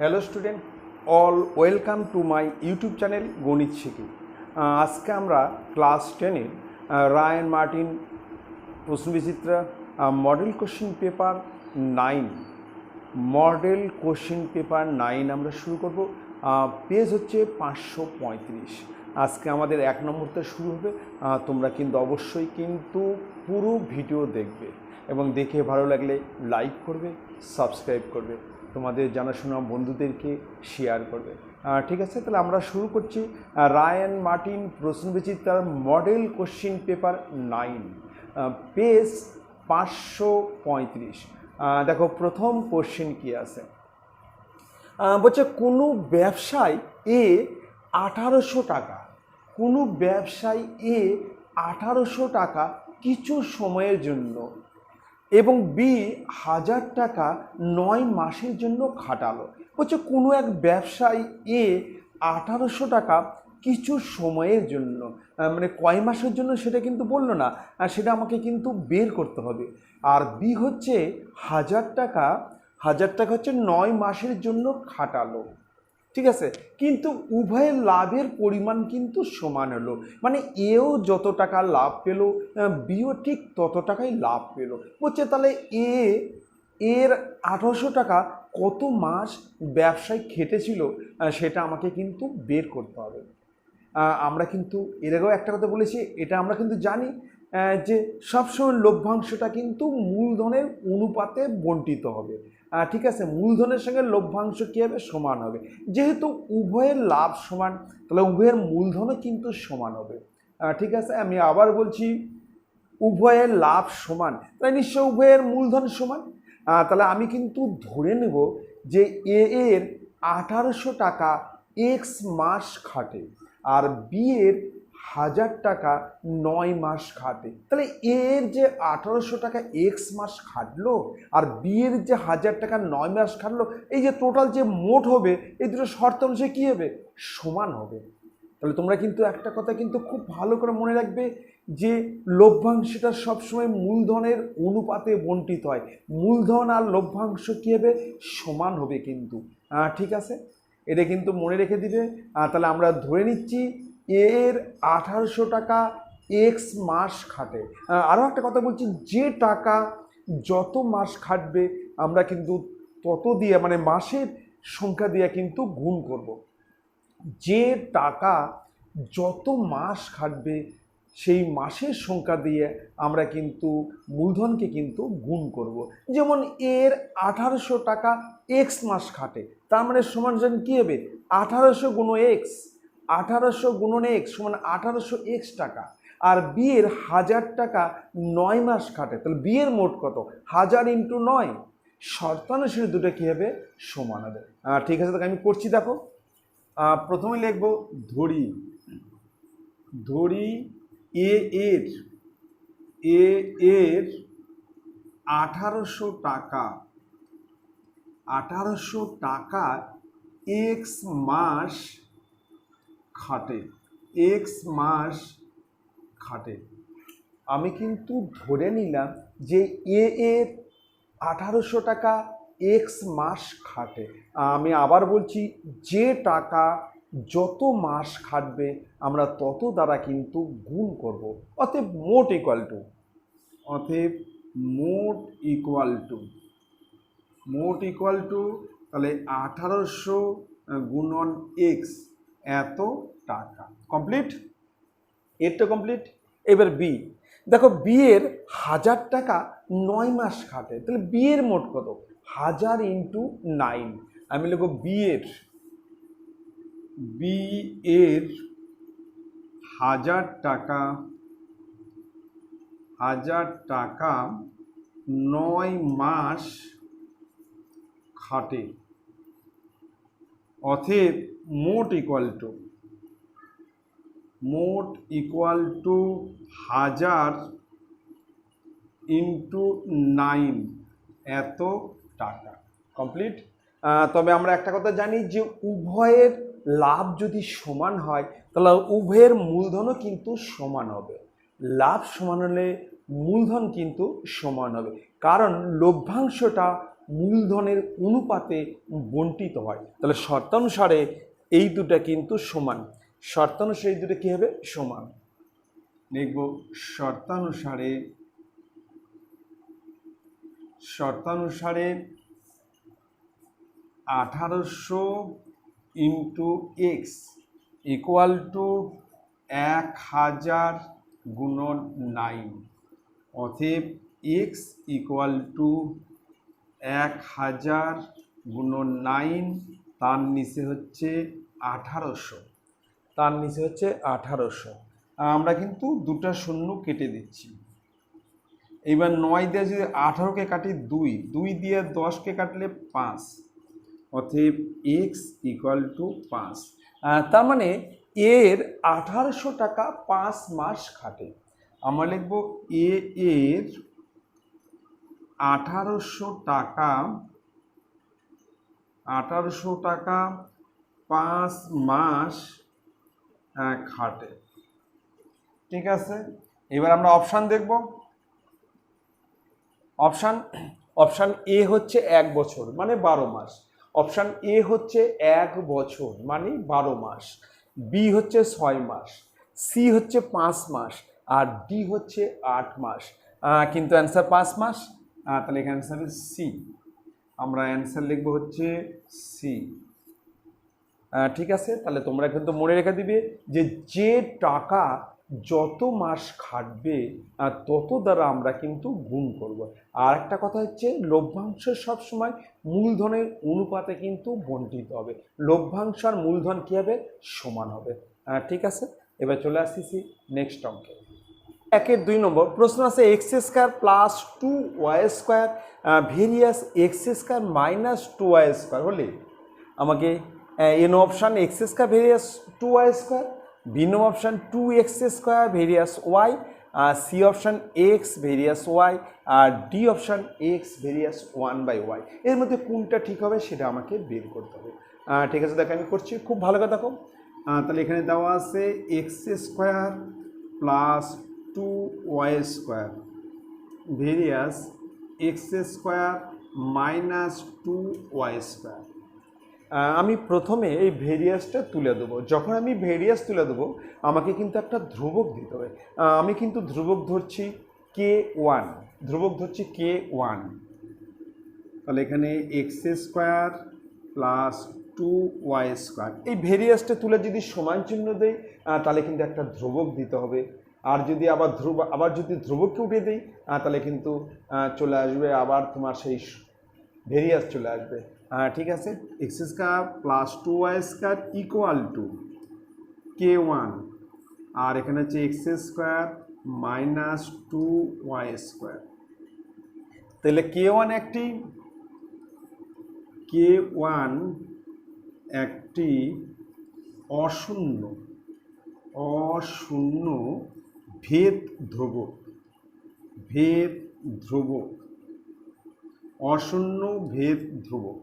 Hello student, all welcome to my YouTube channel গণিত শিখি। আজকে আমরা ক্লাস 10-এর রায়ান মার্টিন প্রশ্নবিচিত্রা মডেল কোশ্চিন পেপার 9 আমরা শুরু করব। পেজ হচ্ছে 535। আজকে আমাদের 1 নম্বরটা শুরু হবে। তোমরা কিন্তু অবশ্যই কিন্তু পুরো ভিডিও দেখবে এবং দেখে ভালো লাগলে লাইক করবে, সাবস্ক্রাইব করবে, তোমাদের জানাশোনা বন্ধুদেরকে শেয়ার করবে। ঠিক আছে, তাহলে আমরা শুরু করছি রায়ান মার্টিন প্রশ্নবিচিত্রার মডেল কোশ্চিন পেপার 9, পেজ 535। দেখো প্রথম কোশ্চেন কি আছে, বলছে কোনো ব্যবসায় এ 1800 টাকা, কোনো ব্যবসায়ী এ 1800 টাকা কিছু সময়ের জন্য এবং বি 1000 টাকা 9 মাসের জন্য খাটালো। বলছে কোনো এক ব্যবসায়ী এ 1800 টাকা কিছু সময়ের জন্য, মানে কয় মাসের জন্য সেটা কিন্তু বললো না, সেটা আমাকে কিন্তু বের করতে হবে। আর বি হচ্ছে 1000 টাকা হচ্ছে 9 মাসের জন্য খাটালো। ঠিক আছে, কিন্তু উভয়ের লাভের পরিমাণ কিন্তু সমান হলো, মানে এও যত টাকা লাভ পেল বিও ঠিক তত টাকাই লাভ পেল। বলছে তাহলে এর 1800 টাকা কত মাস ব্যবসায় খেটেছিল সেটা আমাকে কিন্তু বের করতে হবে। আমরা কিন্তু এর আগেও একটা কথা বলেছি, এটা আমরা কিন্তু জানি যে সবসময় লভ্যাংশটা কিন্তু মূলধনের অনুপাতে বণ্টিত হবে। ঠিক আছে, মূলধনের সঙ্গে লভ্যাংশ কী হবে, সমান হবে। যেহেতু উভয়ের লাভ সমান, তাহলে উভয়ের মূলধনও কিন্তু সমান হবে। ঠিক আছে, আমি আবার বলছি, উভয়ের লাভ সমান, তাই নিশ্চয় উভয়ের মূলধন সমান। তাহলে আমি কিন্তু ধরে নেব যে এর 1800 টাকা এক্স মাস খাটে আর বি এর 1000 টাকা 9 মাস খাটে। তাহলে এর যে 1800 টাকা এক্স মাস খাটলো আর বি এর যে 1000 টাকা 9 মাস খাটলো, এই যে টোটাল যে মোট হবে, এই দুটো শর্ত অনুযায়ী কী হবে, সমান হবে। তাহলে তোমরা কিন্তু একটা কথা কিন্তু খুব ভালো করে মনে রাখবে যে লভ্যাংশটা সবসময় মূলধনের অনুপাতে বণ্টিত হয়, মূলধন আর লভ্যাংশ কী হবে, সমান হবে কিন্তু। ঠিক আছে, এটা কিন্তু মনে রেখে দিবে। তাহলে আমরা ধরে নিচ্ছি এর 1800 টাকা এক্স মাস খাটে। আরও একটা কথা বলছি, যে টাকা যত মাস খাটবে আমরা কিন্তু তত দিয়ে, মানে মাসের সংখ্যা দিয়ে কিন্তু গুণ করব। যে টাকা যত মাস খাটবে সেই মাসের সংখ্যা দিয়ে আমরা কিন্তু মূলধনকে কিন্তু গুণ করব। যেমন এর 1800 টাকা এক্স মাস খাটে, তার মানে সমান কী হবে, 1800 গুণ এক্স, 1800 গুণন এক্স সমান 1800 এক্স টাকা। আর বি এর 1000 টাকা 9 মাস খাটে, তাহলে বি এর মোট কত, 1000 × 9, শর্তানুসারে দুটো কী হবে, সমান হবে। ঠিক আছে, তাকে আমি করছি, দেখো প্রথমে লিখব ধরি এ এর 1800 টাকা এক্স মাস খাটে। আমি কিন্তু ধরে নিলাম যে এর 1800 টাকা এক্স মাস খাটে। আমি আবার বলছি, যে টাকা যত মাস খাটবে আমরা তত দ্বারা কিন্তু গুণ করব। অতএব মোট ইকুয়াল টু তাহলে 1800 গুণন এক্স এত টাকা। কমপ্লিট, এরটা কমপ্লিট। এবার বি, দেখো বি এর 1000 টাকা 9 মাস খাটে, তাহলে বি এর মোট কত, 1000 × 9। আমি লিখব বি এর 1000 টাকা 9 মাস খাটে। অতএব মোট ইকুয়াল টু 1000 × 9 এত টাকা। কমপ্লিট। তবে আমরা একটা কথা জানি যে উভয়ের লাভ যদি সমান হয় তাহলে উভয়ের মূলধনও কিন্তু সমান হবে। লাভ সমান হলে মূলধন কিন্তু সমান হবে, কারণ লভ্যাংশটা মূলধনের অনুপাতে বণ্টিত হয়। তাহলে শর্তানুসারে এই দুটা কিন্তু সমান, শর্তানুসারে এই দুটো কী হবে সমান। লিখব শর্তানুসারে 1800 ইন্টু এক্স ইকুয়াল টু 1000 গুণন 9। অতএব এক্স ইকুয়াল টু 1000 গুণন 9, তার নিচে হচ্ছে 1800, তার নিচে হচ্ছে 1800। আমরা কিন্তু দুটা শূন্য কেটে দিচ্ছি। এইবার 9 দিয়ে যদি 18কে কাটি 2, 2 দিয়ে 10কে কাটলে 5, অতএব এক্স ইকুয়াল টু 5। তার মানে এর 1800 টাকা 5 মাস খাটে। আমরা লিখব এ এর 1800 টাকা 5 মাস খাটে। ঠিক আছে, এবার আমরা অপশান দেখব। অপশান এ হচ্ছে 1 বছর মানে 12 মাস, অপশান এ হচ্ছে 1 বছর মানে 12 মাস, বি হচ্ছে 6 মাস, সি হচ্ছে 5 মাস, আর ডি হচ্ছে 8 মাস। কিন্তু অ্যান্সার 5 মাস, তাহলে এখানে অ্যান্সার সি। আমরা অ্যান্সার লিখব হচ্ছে সি। ঠিক আছে, তাহলে তোমরা কিন্তু মনে রেখে দিবে যে টাকা যত মাস খাটবে তত দ্বারা আমরা কিন্তু গুণ করব। আর একটা কথা হচ্ছে লভ্যাংশ সবসময় মূলধনের অনুপাতে কিন্তু বণ্টিত হবে। লভ্যাংশ আর মূলধন কী হবে সমান হবে। ঠিক আছে, এবার চলে আসছি নেক্সট অঙ্কে। 1-2 নম্বর প্রশ্ন আছে x square plus 2y square versus x square minus 2y square হলে আমাকে an option x square versus 2y square, B number option 2x square versus y, C option x versus y, আর D option x versus 1/y। এর মধ্যে কোনটা ঠিক হবে সেটা আমাকে বের করতে হবে। ঠিক আছে, দেখো আমি করছি, খুব ভালো করে দেখো। তাহলে এখানে দেওয়া আছে x square plus 2y square versus x square minus 2y square. আমি প্রথমে এই ভেরিয়াসটা তুলে দেবো। যখন আমি ভেরিয়াস তুলে দেবো আমাকে কিন্তু একটা ধ্রুবক দিতে হবে। আমি কিন্তু ধ্রুবক ধরছি k1, ধ্রুবক ধরছি k1। তাহলে এখানে x square plus 2y square, এই ভেরিয়াসটা তুলে যদি সমান চিহ্ন দেই তাহলে কিন্তু একটা ধ্রুবক দিতে হবে। আর যদি আবার যদি ধ্রুবককে উঠিয়ে দিই তাহলে কিন্তু চলে আসবে আবার তোমার সেই ভেরিয়াস চলে আসবে। ঠিক আছে, x square plus 2y square equal two k1, আর এখানে হচ্ছে x square minus 2y square. তাহলে k1 একটি অশূন্য ভেদ ধ্রুবক, অশূন্য ভেদ ধ্রুবক।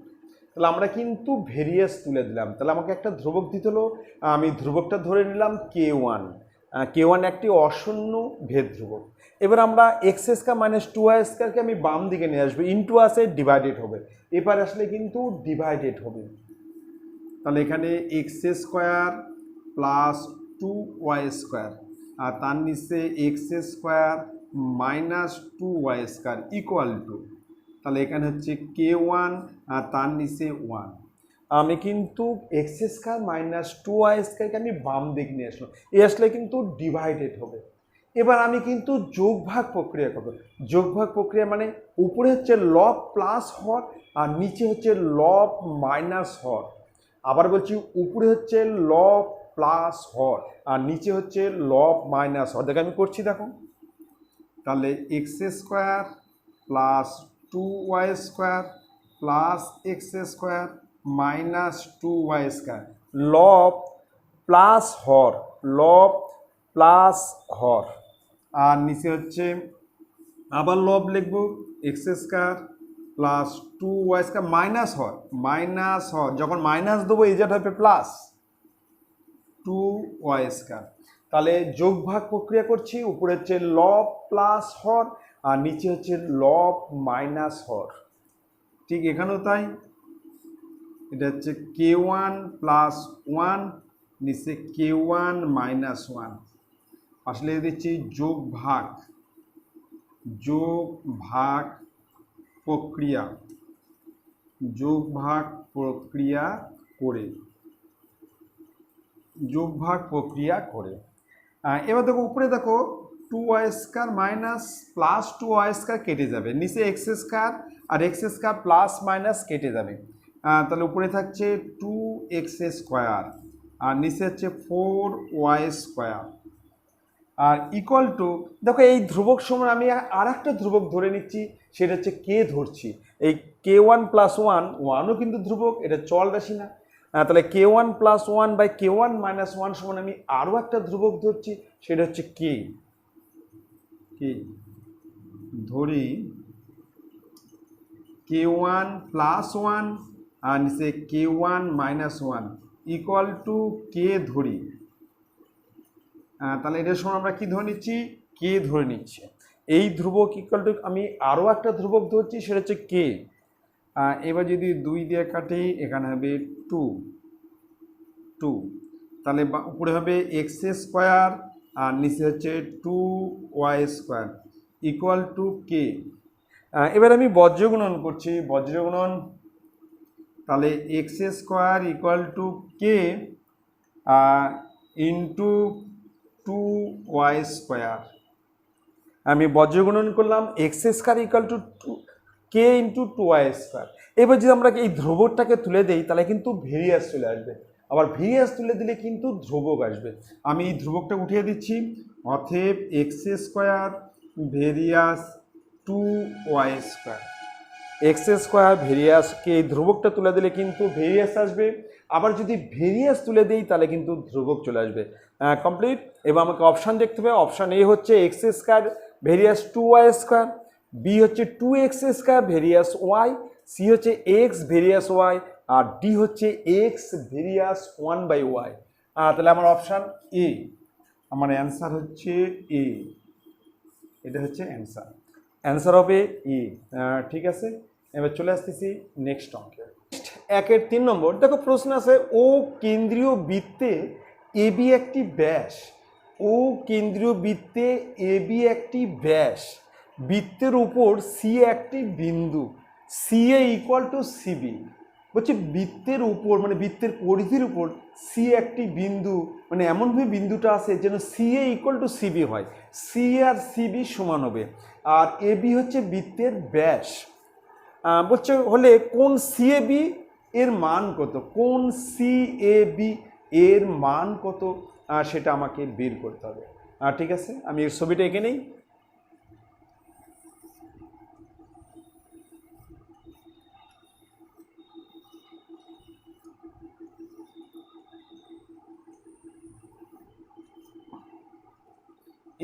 তাহলে আমরা কিন্তু ভেরিয়াস তুলে দিলাম, তাহলে আমাকে একটা ধ্রুবক দিতে হলো। আমি ধ্রুবকটা ধরে নিলাম k1 একটি অশূন্য ভেদ ধ্রুবক। এবার আমরা এক্স স্কোয়ার মাইনাস 2y স্কোয়ারকে আমি বাম দিকে নিয়ে আসবো, ইন্টু আসে ডিভাইডেড হবে, এবার আসলে কিন্তু ডিভাইডেড হবে। তাহলে এখানে x square plus 2y square আর তার নিচে x square minus 2y square equal to, তাহলে এখানে হচ্ছে k1 আর তার নিচে 1। আমি কিন্তু এক্স স্কোয়ার মাইনাস 2y স্কোয়ারকে আমি বাম দিক নিয়ে আসলাম, এ আসলে কিন্তু ডিভাইডেড হবে। এবার আমি কিন্তু যোগভাগ প্রক্রিয়া করব। যোগভাগ প্রক্রিয়া মানে উপরে হচ্ছে লব প্লাস হর আর নিচে হচ্ছে লব মাইনাস হর। আবার বলছি উপরে হচ্ছে লব প্লাস হর আর নিচে হচ্ছে লব মাইনাস হর। দেখো আমি করছি, দেখো। তাহলে x square plus 2y square plus x square minus 2y square, লব প্লাস হর, লব প্লাস হর, আর নিচে হচ্ছে আবার লব লিখব x square plus 2y square minus হর, যখন মাইনাস দেবো এই যেটা হবে প্লাস 2y স্কোয়ার। তাহলে যোগভাগ প্রক্রিয়া করছি, উপরে হচ্ছে লব প্লাস হর আর নিচে হচ্ছে লব মাইনাস হর। ঠিক এখানেও তাই, এটা হচ্ছে k1 প্লাস 1, নিচে k1 মাইনাস 1, আসলে দিচ্ছি যোগ ভাগ প্রক্রিয়া, যোগ ভাগ প্রক্রিয়া করে এবার দেখো উপরে দেখো 2y² মাইনাস প্লাস 2y² কেটে যাবে, নিচে x² আর x² প্লাস মাইনাস কেটে যাবে, তাহলে উপরে থাকছে 2x² আর নিচে হচ্ছে 4y²। আর ইকুয়াল টু, দেখো এই ধ্রুবক সময় আমি আর একটা ধ্রুবক ধরে নিচ্ছি, সেটা হচ্ছে কে ধরছি। এই k1 প্লাস 1, 1ও কিন্তু ধ্রুবক, এটা চল রাশি না, তাহলে k1 plus 1 by k1 minus 1 সমান আমি আরও একটা ধ্রুবক ধরছি, সেটা হচ্ছে কে ধরি k1 প্লাস 1 আর নিচে k1 মাইনাস 1 ইকুয়াল টু কে ধরি, তাহলে এটার সময় আমরা কি ধরে নিচ্ছি, কে ধরে নিচ্ছি। এই ধ্রুবক ইকুয়াল টু আমি আরও একটা ধ্রুবক ধরছি, সেটা হচ্ছে কে। এবার যদি 2 দিয়ে কাটি, এখানে হবে 2, তাহলে উপরে হবে x² আর নিচে হচ্ছে 2y² ইকুয়াল টু কে। এবার আমি বজ্রগুণন করছি, বজ্রগুণন, তাহলে x² equal to K into 2y², আমি বজ্রগুণন করলাম x² equal to K into 2y²। এবার যদি আমরা এই ধ্রুবকটাকে তুলে দেই, তাহলে কিন্তু ভেরিয়াস চলে আসবে, আবার ভেরিয়াস তুলে দিলে কিন্তু ধ্রুবক আসবে। আমি এই ধ্রুবকটা উঠিয়ে দিচ্ছি, অতএব x² ভেরিয়াস 2y², x² ভেরিয়াসকে এই ধ্রুবকটা তুলে দিলে কিন্তু ভেরিয়াস আসবে, আবার যদি ভেরিয়াস তুলে দিই তাহলে কিন্তু ধ্রুবক চলে আসবে। কমপ্লিট। এবার আমাকে অপশান দেখতে হবে, অপশান এ হচ্ছে x² ভেরিয়াস 2y², বি হচ্ছে 2x² ভেরিয়াস ওয়াই, সি হচ্ছে এক্স ভেরিয়াস ওয়াই, আর ডি হচ্ছে এক্স ভেরিয়াস 1/y। তাহলে আমার অপশান এ, আমার অ্যান্সার হচ্ছে এ, এটা হচ্ছে অ্যান্সার হবে এ। ঠিক আছে, এবার চলে আসতেছি নেক্সট অঙ্কে। 1-এর 3 নম্বর, দেখো প্রশ্ন আছে, ও কেন্দ্রীয় বৃত্তে এবি একটি ব্যাস, ও কেন্দ্রীয় বৃত্তে এবি একটি ব্যাস, বৃত্তের উপর সি একটি বিন্দু, C A equal to CB. বলছে বৃত্তের উপর মানে বৃত্তের পরিধির উপর সি একটি বিন্দু, মানে এমনভাবে বিন্দুটা আছে যেন C A equal to CB হয়, সি আর সিবি সমান হবে, আর এবি হচ্ছে বৃত্তের ব্যাস। বলছে হলে কোন সিএবি এর মান কত, কোন সিএবি এর মান কত, সেটা আমাকে বের করতে হবে। ঠিক আছে, আমি এর ছবিটা এঁকে নেই।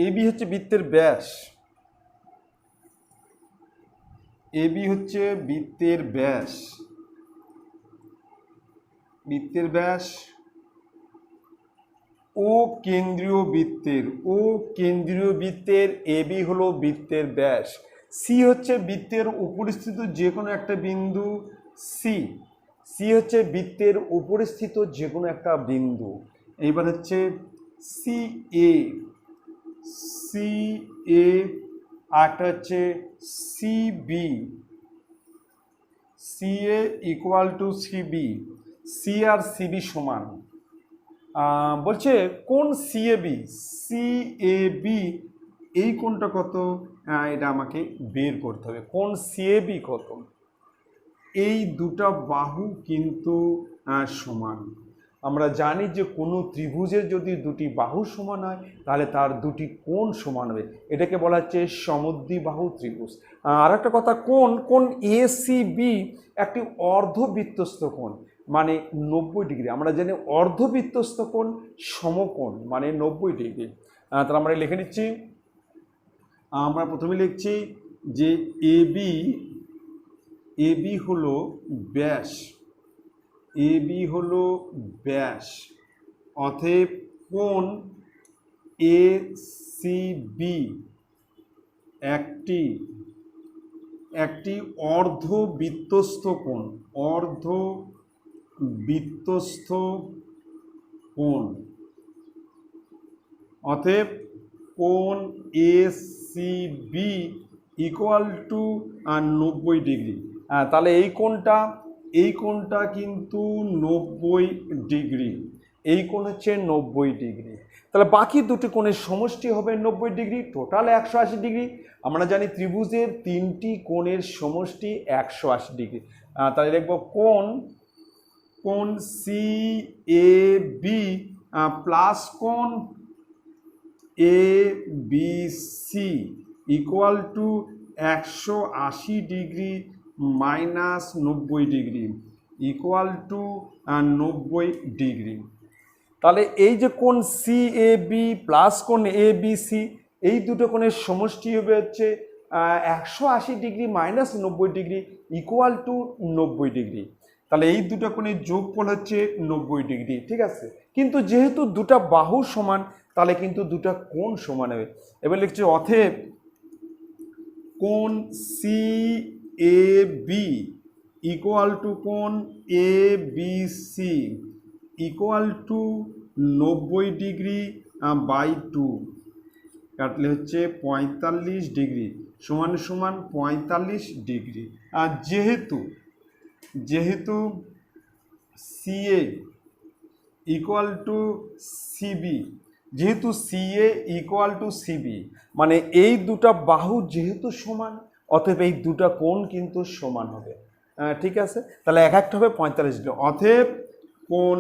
এবি হচ্ছে বৃত্তের ব্যাস, এবি হচ্ছে বৃত্তের ব্যাস, বৃত্তের ব্যাস ও কেন্দ্রীয় বৃত্তের, ও কেন্দ্রীয় বৃত্তের এবি হলো বৃত্তের ব্যাস, সি হচ্ছে বৃত্তের উপরিস্থিত যে কোনো একটা বিন্দু, সি, সি হচ্ছে বৃত্তের উপরিস্থিত যে কোনো একটা বিন্দু। এইবার হচ্ছে সি এ, সি এ, আরেকটা হচ্ছে CB, C A equal to CB, C আর সিবি সমান। বলছে কোন সিএবি, সিএবি এই কোনটা কত, এটা আমাকে বের করতে হবে, কোন সিএবি কত। এই দুটা বাহু কিন্তু সমান, আমরা জানি যে কোনো ত্রিভুজের যদি দুটি বাহু সমান হয় তাহলে তার দুটি কোণ সমান হবে, এটাকে বলা হচ্ছে সমদ্বিবাহু ত্রিভুজ। আর একটা কথা, কোণ, কোণ এসিবি একটি অর্ধবৃত্তস্থ কোণ মানে 90 ডিগ্রি, আমরা জানি অর্ধবৃত্তস্থ কোণ সমকোণ মানে 90 ডিগ্রি। তাহলে আমরা লিখে নিচ্ছি, আমরা প্রথমে লিখছি যে এবি, এবি হলো ব্যাস, এবি হলো ব্যাস, অতএব কোণ এসিবি একটি একটি অর্ধবৃত্তস্থ কোণ, অর্ধবৃত্তস্থ কোণ, অতএব কোণ এসিবি ইকুয়াল টু 90 ডিগ্রি। তাহলে এই কোণটা কিন্তু 90 ডিগ্রি, এই কোণ হচ্ছে 90 ডিগ্রি। তাহলে বাকি দুটি কোণের সমষ্টি হবে 90 ডিগ্রি, টোটাল 180 ডিগ্রি। আমরা জানি ত্রিভুজের তিনটি কোণের সমষ্টি 180 ডিগ্রি। তাহলে লিখব কোণ সি এ বি প্লাস কোণ A B C equal to 180 degree minus 90 degree equal to 90 degree. তাহলে এই যে কোণ সি এ বি প্লাস কোণ এ বি সি, এই দুটো কোণের সমষ্টি হবে হচ্ছে 180 degree minus 90 degree equal to 90 degree. তাহলে এই দুটো কোণের যোগফল হচ্ছে 90 ডিগ্রি, ঠিক আছে। কিন্তু যেহেতু দুটা বাহু সমান, তাহলে কিন্তু দুটা কোণ সমান হবে। এবার লিখছি অতএব কোণ C A B equal to কোণ A B C equal to 90 degree by 2 কাটলে হচ্ছে 45 ডিগ্রি সমান সমান 45 ডিগ্রি। আর যেহেতু সিএ ইকুয়াল টু সিবি, যেহেতু সিএ ইকুয়াল টু সিবি মানে এই দুটা বাহু যেহেতু সমান, অতএব এই দুটা কোণ কিন্তু সমান হবে, ঠিক আছে। তাহলে এক একটা হবে 45 ডিগ্রি। অতএব কোণ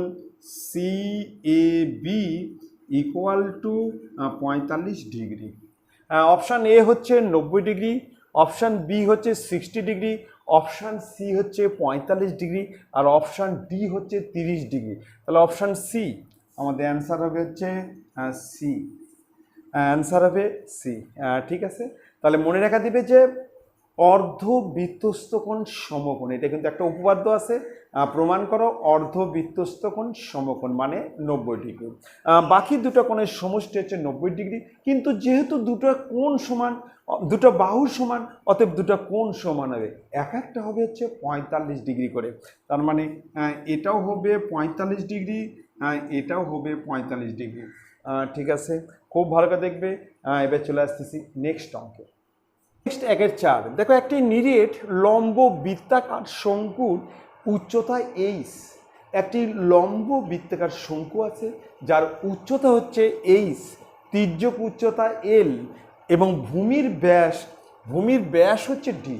C A B equal to 45 degree. Option A হচ্ছে 90 ডিগ্রি, অপশান বি হচ্ছে 60 ডিগ্রি, অপশান সি হচ্ছে 45 ডিগ্রি, আর অপশান ডি হচ্ছে 30 ডিগ্রি। তাহলে অপশান সি আমাদের অ্যান্সার হবে হচ্ছে সি, অ্যান্সার হবে সি, ঠিক আছে। তাহলে মনে রাখা দিবে যে অর্ধবৃত্তস্থ কোণ সমকোণ, এটা কিন্তু একটা উপপাদ্য আছে, প্রমাণ করো অর্ধবৃত্তস্থ কোণ সমকোণ মানে 90 ডিগ্রি। বাকি দুটো কোণের সমষ্টি হচ্ছে 90 ডিগ্রি, কিন্তু যেহেতু দুটো কোণ সমান, দুটো বাহু সমান, অতএব দুটো কোণ সমান হবে, এক একটা হবে হচ্ছে 45 ডিগ্রি করে। তার মানে এটাও হবে 45 ডিগ্রি, এটাও হবে 45 ডিগ্রি, ঠিক আছে। খুব ভালো করে দেখবে। এবার চলে আসতেছি নেক্সট অঙ্কে। নেক্সট 1-4 দেখো, একটি নিরেট লম্ব বৃত্তাকার শঙ্কুর উচ্চতা এইচ, একটি লম্ব বৃত্তাকার শঙ্কু আছে যার উচ্চতা হচ্ছে এইচ, তির্যক উচ্চতা এল এবং ভূমির ব্যাস হচ্ছে ডি,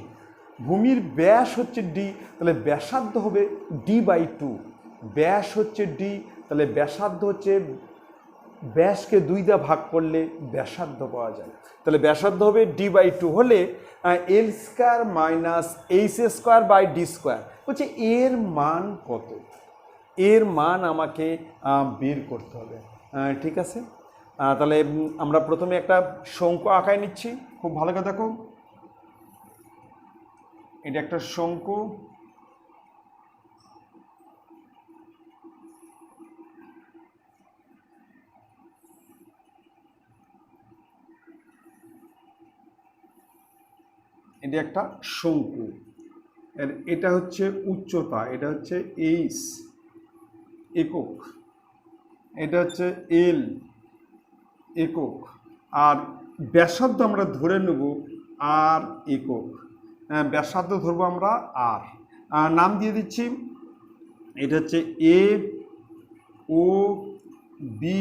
ভূমির ব্যাস হচ্ছে ডি, তাহলে ব্যাসার্ধ হবে ডি বাই 2, ব্যাস হচ্ছে ডি, তাহলে ব্যাসার্ধ হচ্ছে, ব্যাসকে 2 দিয়ে ভাগ করলে ব্যাসার্ধ পাওয়া যায়, তাহলে ব্যাসার্ধ হবে ডি বাই 2 হলে L square minus H square by D square হচ্ছে এর মান কত, এর মান আমাকে বের করতে হবে, ঠিক আছে। তাহলে আমরা প্রথমে একটা শঙ্কু আঁকায় নিচ্ছি, খুব ভালো করে দেখো, এটা একটা শঙ্কু, এটা একটা শঙ্কু, এটা হচ্ছে উচ্চতা, এটা হচ্ছে এইচ একক, এটা হচ্ছে এল একক, আর ব্যাসার্ধ আমরা ধরে নেব আর একক, ব্যাসার্ধ ধরবো আমরা আর, নাম দিয়ে দিচ্ছি, এটা হচ্ছে এ ও বি,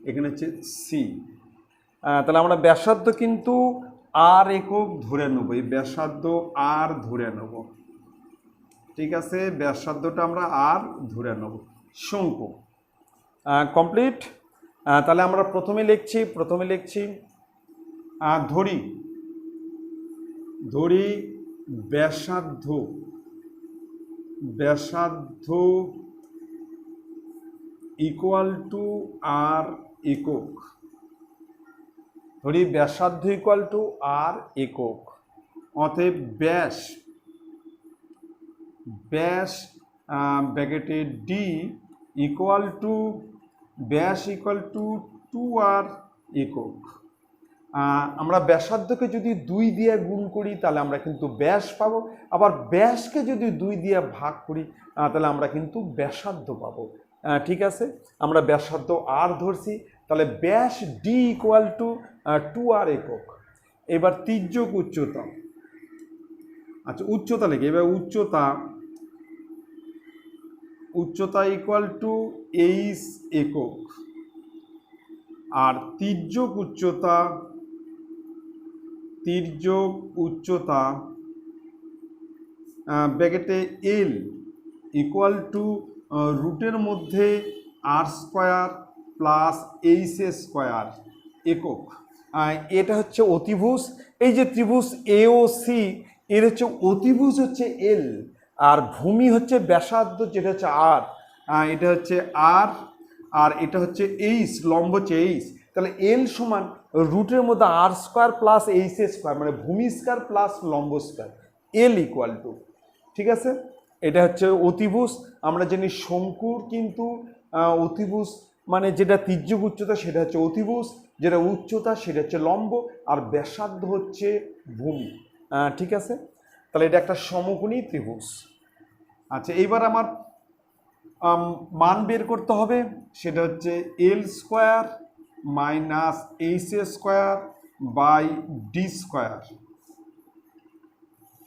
এখানে হচ্ছে সি। তাহলে আমরা ব্যাসার্ধ কিন্তু আর একক ধরে নেব, এই ব্যাসার্ধ আর ধরে নেব, ঠিক আছে, ব্যাসার্ধটা আমরা আর ধরে নেব। শঙ্কু কমপ্লিট। তাহলে আমরা প্রথমে লিখছি ধরি ব্যাসার্ধ ইকুয়াল টু আর একক, ধরি ব্যাসার্ধ ইকুয়াল টু আর একক, অতএব ব্যাস ব্র্যাকেটে ডি ইকুয়াল টু ব্যাস ইকুয়াল টু 2 আর একক, আমরা ব্যাসার্ধকে যদি 2 দিয়ে গুণ করি তাহলে আমরা কিন্তু ব্যাস পাবো, আবার ব্যাসকে যদি 2 দিয়ে ভাগ করি তাহলে আমরা কিন্তু ব্যাসার্ধ পাবো। ঠিক আছে, আমরা ব্যাসার্ধ আর ধরছি, তাহলে ব্যাস ডি ইকুয়াল টু 2r একক। এবার তির্যক উচ্চতা, আচ্ছা উচ্চতা লিখি, এবার উচ্চতা ইকুয়াল টু এইচ একক, আর তির্যক উচ্চতা ব্র্যাকেটে এল ইকুয়াল টু রুটের মধ্যে আর স্কোয়ার প্লাস এইচ স্কোয়ার একক। এটা হচ্ছে অতিভুজ, এই যে ত্রিভুজ এ ও সি এর হচ্ছে অতিভুজ হচ্ছে এল, আর ভূমি হচ্ছে ব্যাসার্ধ যেটা হচ্ছে আর, এটা হচ্ছে আর, আর এটা হচ্ছে এইচ, লম্ব হচ্ছে এইচ। তাহলে এল সমান রুটের মধ্যে আর স্কোয়ার প্লাস এইচ স্কোয়ার, মানে ভূমি স্কোয়ার প্লাস লম্ব স্কোয়ার, এল ইকুয়াল টু, ঠিক আছে। এটা হচ্ছে অতিভুজ। আমরা জানি শঙ্কুর কিন্তু অতিভুজ মানে যেটা তির্যক উচ্চতা সেটা হচ্ছে অতিভুজ, যেটা উচ্চতা সেটা হচ্ছে লম্ব, আর ব্যাসার্ধ হচ্ছে ভূমি। ঠিক আছে, তাহলে এটা একটা সমকোণী ত্রিভুজ। আচ্ছা, এইবার আমার মান বের করতে হবে, সেটা হচ্ছে L square minus H square by D square.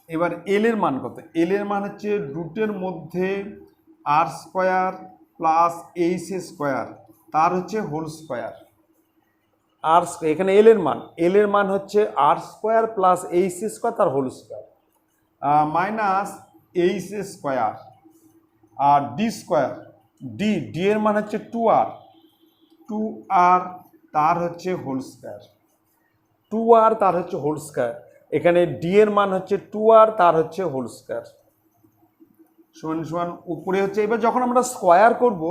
এবার এল এর মান কত? এল এর মান হচ্ছে রুটের মধ্যে আর স্কোয়ার প্লাস এইচ স্কোয়ার, তার হচ্ছে হোল স্কোয়ার। আর এখানে এল এর মান হচ্ছে R square plus H square তার whole square, minus H square আর ডি স্কোয়ার, ডি এর মান হচ্ছে 2r তার হচ্ছে হোল স্কোয়ার, 2r তার হচ্ছে হোল স্কোয়ার। এখানে ডি এর মান হচ্ছে 2r তার হচ্ছে হোল স্কোয়ার সমান সমান উপরে হচ্ছে। এবার যখন আমরা স্কোয়ার করব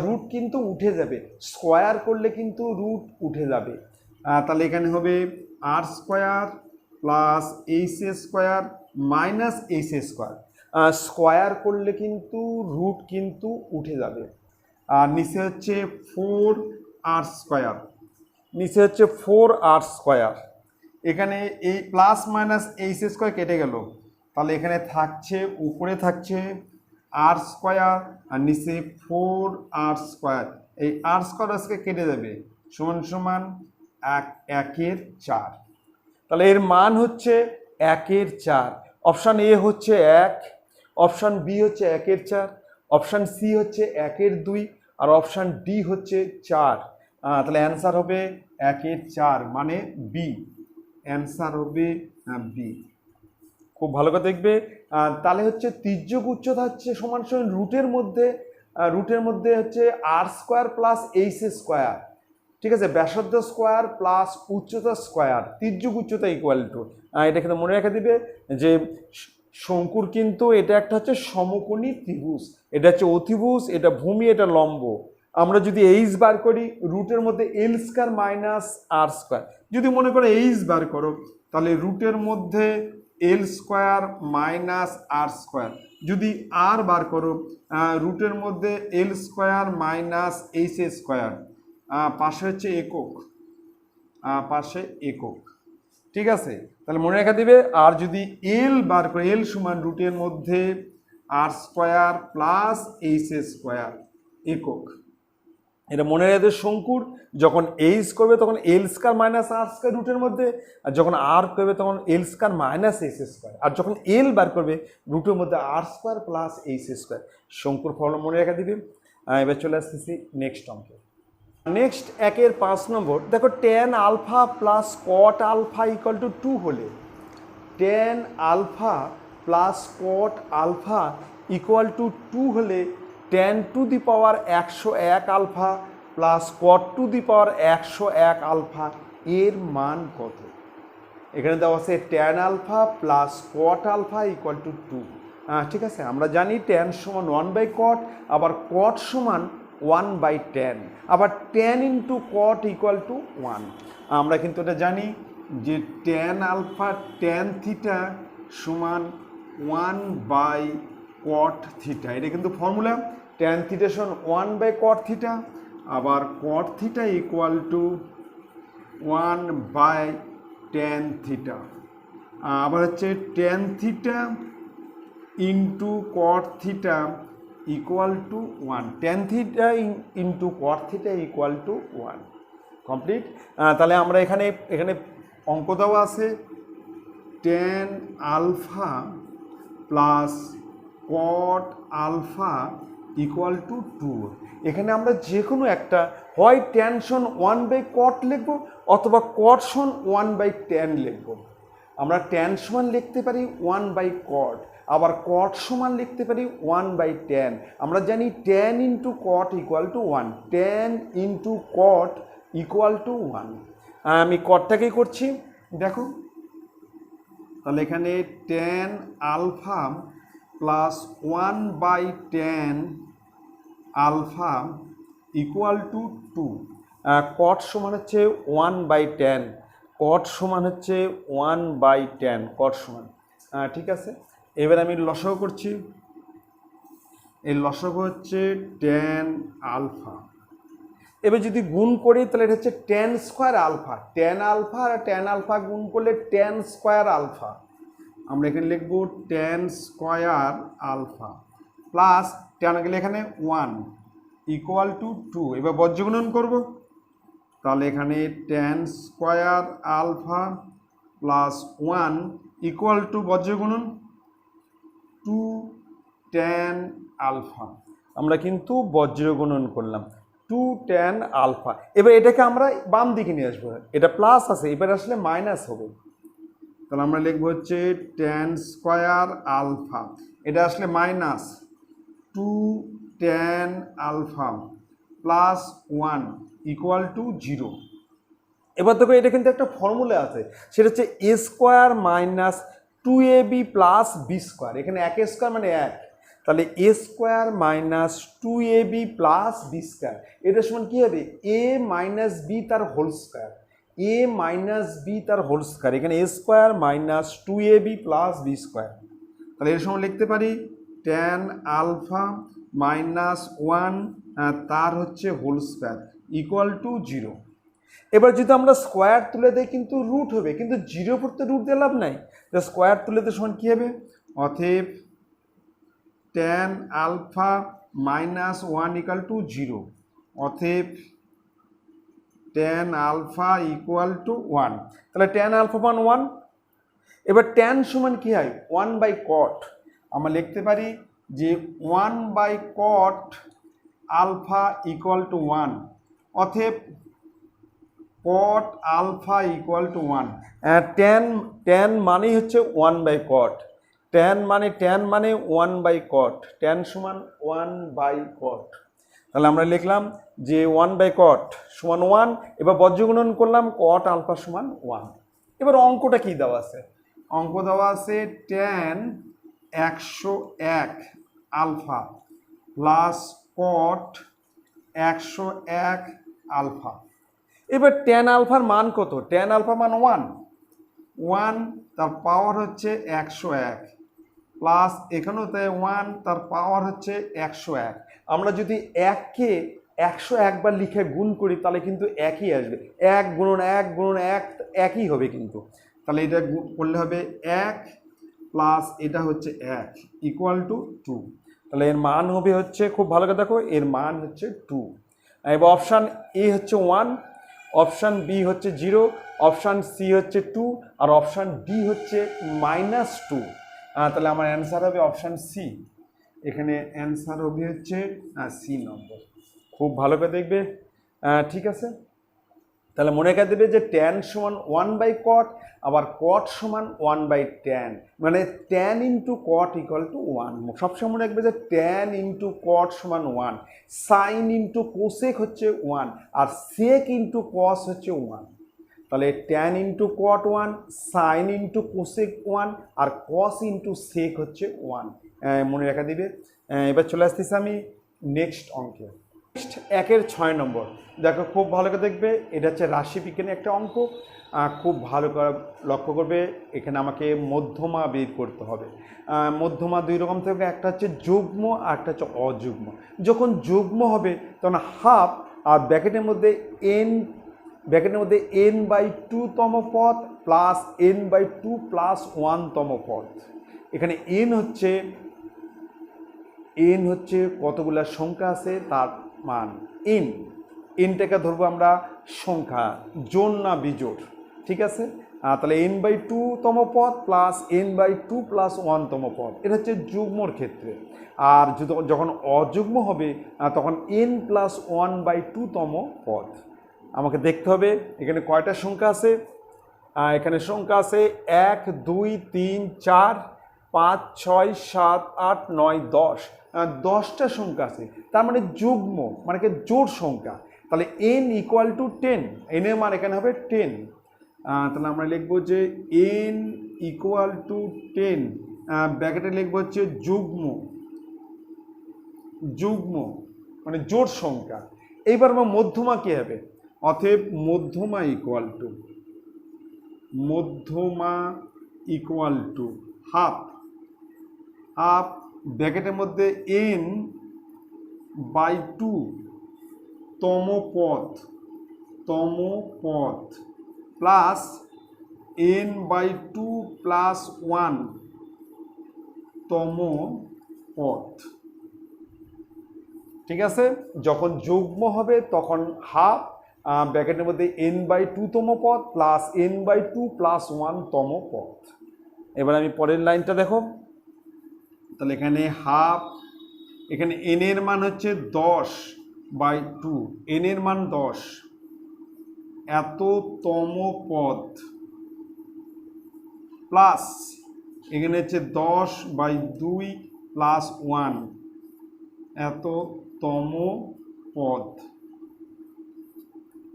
রুট কিন্তু উঠে যাবে, স্কোয়ার করলে কিন্তু রুট উঠে যাবে। তাহলে এখানে হবে R square plus H square minus H square, square করলে কিন্তু রুট কিন্তু উঠে যাবে। আর নিচে হচ্ছে 4r স্কোয়ার, নিচে হচ্ছে 4r স্কোয়ার। এখানে এই প্লাস মাইনাস এইচ স্কোয়ার কেটে গেল, তাহলে এখানে থাকছে উপরে থাকছে আর স্কোয়ার আর নিচে 4r স্কোয়ার। এই আর স্কোয়ার আজকে কেটে যাবে, সমান সমান 1/4। তাহলে এর মান হচ্ছে 1/4। অপশান এ হচ্ছে 1, অপশান বি হচ্ছে 1/4, অপশান সি হচ্ছে 1/2, আর অপশান ডি হচ্ছে 4। তাহলে অ্যান্সার হবে 1/4 মানে বি, অ্যান্সার হবে বি। খুব ভালো করে দেখবে। তাহলে হচ্ছে তির্যক উচ্চতা হচ্ছে সমান সমান রুটের মধ্যে হচ্ছে R square plus H square, ঠিক আছে, ব্যাসার্ধ স্কোয়ার প্লাস উচ্চতা স্কোয়ার, তির্যক উচ্চতা ইকুয়াল টু। এটা কিন্তু মনে রেখে দিবে যে শঙ্কুর কিন্তু এটা একটা হচ্ছে সমকোণী ত্রিভুজ, এটা হচ্ছে অতিভুজ, এটা ভূমি, এটা লম্ব। আমরা যদি এইচ বার করি রুটের মধ্যে এল স্কোয়ার মাইনাস আর স্কোয়ার, যদি মনে করো এইচ বার করো তাহলে রুটের মধ্যে এল স্কোয়ার মাইনাস আর স্কোয়ার, যদি আর বার করো রুটের মধ্যে এল স্কোয়ার মাইনাস এইচ স্কোয়ার, পাশে হচ্ছে একক, পাশে একক, ঠিক আছে। তাহলে মনে রাখা দিবে। আর যদি এল বার করে এল সমান রুটের মধ্যে আর স্কোয়ার প্লাস এইচ স্কোয়ার একক, এটা মনে রাখবে। শঙ্কুর যখন এইচ করবে তখন এল স্কোয়ার মাইনাস আর স্কোয়ার রুটের মধ্যে, আর যখন আর করবে তখন এল স্কোয়ার মাইনাস এইচ স্কোয়ার, আর যখন এল বার করবে রুটের মধ্যে আর স্কোয়ার প্লাস এইচ স্কোয়ার। শঙ্কুর ফর্মুলা মনে রাখা দিবে। এবার চলে আসতেছি নেক্সট অঙ্কে। নেক্সট 1-5 নম্বর দেখো, tan alpha plus cot alpha equal to 2 হলে, tan alpha plus cot alpha equal to 2 হলে tan to the power 101 alpha plus cot to the power 101 alpha এর মান কত? এখানে দেওয়া আছে tan alpha plus cot alpha equal to 2। ঠিক আছে, আমরা জানি tan সমান 1/cot, আবার cot সমান 1/tan, আবার tan into cot equal to 1। আমরা কিন্তু এটা জানি যে tan আলফা tan থিটা সমান 1/cot থিটা, এটা কিন্তু ফর্মুলা। tan থিটা সমান 1/cot থিটা, আবার cot theta equal to 1/tan theta. আবার হচ্ছে tan theta into cot theta equal to 1, tan theta into cot theta equal to 1। Complete. তাহলে আমরা এখানে অঙ্ক দেওয়া আছে tan alpha plus cot alpha equal to 2। এখানে আমরা যে কোনো একটা হয় tan সমান 1/cot লিখব অথবা cot সমান 1/tan লিখব। আমরা tan সমান লিখতে পারি 1/cot, আবার cot সমান লিখতে পারি 1/tan। আমরা জানি tan into cot equal to 1, tan into cot equal to 1। আমি কটটাকেই করছি, দেখো। তাহলে এখানে tan alpha plus 1/tan alpha equal to 2। cot সমান হচ্ছে 1/tan, cot সমান হচ্ছে 1/tan, cot সমান। ঠিক আছে, এবার আমি লসাগু করছি। এই লসাগু হচ্ছে tan আলফা। এবার যদি গুণ করি তাহলে এটা হচ্ছে tan square alpha. tan alpha আর tan আলফা গুণ করলে tan স্কোয়ার আলফা। আমরা এখানে লিখব tan square alpha plus tan গেলে এখানে 1 ইকুয়াল টু 2। এবার বজ্রগুণন করব, তাহলে এখানে tan square alpha plus 1 equal to বজ্রগুণন 2 tan আলফা। আমরা কিন্তু বজ্রগুণন করলাম 2 tan আলফা। এবার এটাকে আমরা বাম দিকে নিয়ে আসবো, এটা প্লাস আছে, এবার আসলে মাইনাস হবে। তাহলে আমরা লিখবো হচ্ছে tan স্কোয়ার আলফা, এটা আসলে minus 2 tan alpha plus 1 equal to 0। এবার দেখো এটা কিন্তু একটা ফর্মুলা আছে, সেটা হচ্ছে a square minus 2ab plus b square. এখানে 1 স্কোয়ার মানে 1, তাহলে a square minus 2ab plus b square, এটা সমান কী হবে a মাইনাস b তার whole square, a minus b তার হোল স্কোয়ার। এখানে a square minus 2ab plus b square. তাহলে এর সময় লিখতে পারি tan আলফা মাইনাস 1 তার হচ্ছে হোল স্কোয়ার ইকুয়াল টু 0। এবার যদি আমরা স্কোয়ার তুলে দিই কিন্তু রুট হবে, কিন্তু 0 পড়তে রুট দিয়ে লাভ নাই, তো স্কোয়ার তুলে দিয়ে সমান কী হবে, অতএব tan alpha minus 1 equal to 0, অতএব tan আলফা ইকুয়াল টু 1। তাহলে tan আলফা মান 1। এবার tan সমান কী হয় 1/cot। আমরা লিখতে পারি যে 1/cot আলফা ইকুয়াল টু 1, অতএব cot alpha equal to 1। tan মানেই হচ্ছে 1/cot, tan মানে 1/cot, tan সমান 1/cot। তাহলে আমরা লিখলাম যে 1/cot সমান 1। এবার বজ্রগুণন করলাম cot আলফা সমান 1। এবার অঙ্কটা কি দেওয়া আছে, অঙ্ক দেওয়া আছে tan 101 alpha plus cot 101 alpha. এবার tan আলফার মান কত, tan আলফা মান 1, তার পাওয়ার হচ্ছে 101 প্লাস এখানেও তাই 1 তার পাওয়ার হচ্ছে 101। আমরা যদি 1কে 101 বার লিখে গুণ করি তাহলে কিন্তু একই আসবে, 1 গুণন 1 গুণন 1 একই হবে কিন্তু। তাহলে এটা করলে হবে 1 প্লাস এটা হচ্ছে 1 ইকুয়াল টু 2। তাহলে এর মান হবে হচ্ছে, খুব ভালো করে দেখো, এর মান হচ্ছে 2। এবার অপশান এ হচ্ছে 1, অপশান বি হচ্ছে 0, অপশান সি হচ্ছে 2 আর অপশান ডি হচ্ছে -2। তাহলে আমার অ্যান্সার হবে অপশান সি। এখানে অ্যান্সার হবে হচ্ছে সি নম্বর। খুব ভালো করে দেখবে, ঠিক আছে। তাহলে মনে করে দেবে যে tan সমান 1/cot, আবার cot সমান 1/tan, মানে tan into cot equal to 1। সবসময় মনে রাখবে যে tan ইন্টু cot সমান 1, সাইন ইন্টু কোসেক হচ্ছে 1 আর সেক ইন্টু কস হচ্ছে 1। তাহলে tan into cot 1, sign into cosec 1 আর কস ইন্টু সেক হচ্ছে 1। মনে রাখা দিবে। এবার চলে আসতেছি আমি নেক্সট অঙ্কে। নেক্সট 1-এর 6 নম্বর। দেখো খুব ভালো করে দেখবে, এটা হচ্ছে রাশিবিজ্ঞানের একটা অঙ্ক। খুব ভালো করে লক্ষ্য করবে, এখানে আমাকে মধ্যমা বের করতে হবে। মধ্যমা দুই রকম থাকবে, একটা হচ্ছে যুগ্ম আর একটা হচ্ছে অযুগ্ম। যখন যুগ্ম হবে তখন হাফ আর ব্র্যাকেটের মধ্যে n ব্র্যাকেটের মধ্যে n/2 তম পদ প্লাস n/2 প্লাস 1 তম পদ। এখানে n হচ্ছে কতগুলা সংখ্যা আছে তার মান nটাকে ধরবো আমরা সংখ্যা, জোড় না বিজোড়, ঠিক আছে। তাহলে n/2 তম পদ প্লাস n/2 প্লাস 1 তম পদ, এটা হচ্ছে যুগ্মর ক্ষেত্রে। আর যখন অযুগ্ম হবে তখন n+1/2 তম পদ। আমাকে দেখতে হবে এখানে কয়টা সংখ্যা আছে। এখানে সংখ্যা আছে 1 2 3 4 5 6 7 8 9 10, 10টা সংখ্যা আছে, তার মানে যুগ্ম, মানে কি জোড় সংখ্যা। তাহলে n = 10, n এর মান এখানে হবে 10। তাহলে আমরা লিখবো যে n = 10, ব্র্যাকেটে লিখবো হচ্ছে যুগ্ম মানে জোড় সংখ্যা। এইবার আমার মধ্যমা কি হবে, অতএব মধ্যমা ইকুয়াল টু হাফ ব্র্যাকেটের মধ্যে n/2 তম পদ প্লাস n/2 প্লাস 1 তম পদ, ঠিক আছে। যখন যুগ্ম হবে তখন হাফ ব্র্যাকেটের মধ্যে n/2 তম পদ প্লাস n/2 প্লাস 1 তম পদ। এবার আমি পরের লাইনটা দেখো, তাহলে এখানে হাফ, এখানে n এর মান হচ্ছে 10/2, n এর মান 10, এত তম পদ প্লাস এখানে হচ্ছে 10/2 প্লাস 1 এত তম পদ।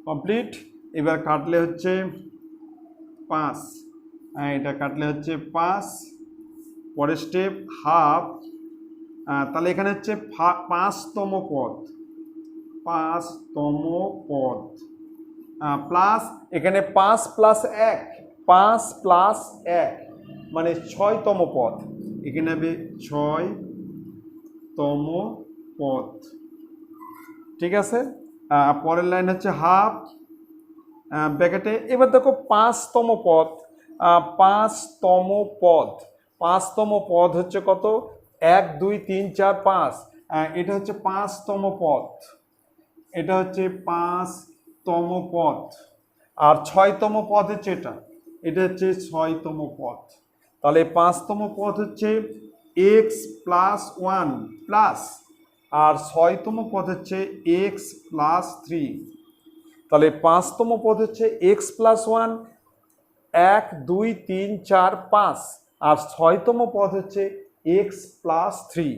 কমপ্লিট। এবার কাটলে হচ্ছে 5, এটা কাটলে হচ্ছে 5। পরের স্টেপ হাফ, তাহলে এখানে হচ্ছে 5তম পদ প্লাস এখানে 5 প্লাস 1 মানে 6তম পদ, এখানে হবে 6তম পদ, ঠিক আছে। পরের লাইন হচ্ছে হাফ ব্র্যাকেটে। এবার দেখো 5তম পদ হচ্ছে কত, 1 2 3 4 5, এটা হচ্ছে 5তম পদ, এটা হচ্ছে 5তম পদ। আর 6তম পদ হচ্ছে এটা হচ্ছে 6তম পদ। তাহলে 5তম পদ হচ্ছে x প্লাস 1 প্লাস, আর 6তম পদ হচ্ছে x প্লাস 3। তাহলে 5তম পদ হচ্ছে x প্লাস 1, 1 2 3 4 5, আর 6তম পদ হচ্ছে x প্লাস 3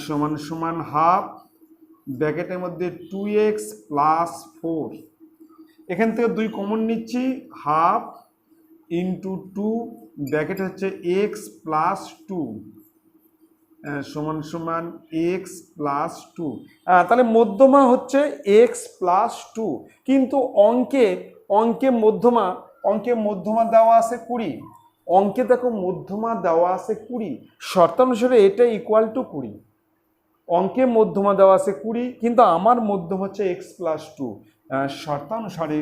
সমান সমান হাফ ব্র্যাকেটের মধ্যে 2x প্লাস 4। এখান থেকে 2 কমন নিচ্ছি, হাফ ইন্টু 2 ব্র্যাকেট হচ্ছে x প্লাস 2 সমান সমান x প্লাস 2। তাহলে মধ্যমা হচ্ছে x প্লাস 2, কিন্তু অঙ্কে মধ্যমা দেওয়া আছে 20, অঙ্কে দেখো মধ্যমা দেওয়া আছে 20, শর্তানুসারে এটা ইকুয়াল টু 20। অঙ্কে মধ্যমা দেওয়া আছে 20, কিন্তু আমার মধ্যম হচ্ছে x plus 2। শর্তানুসারে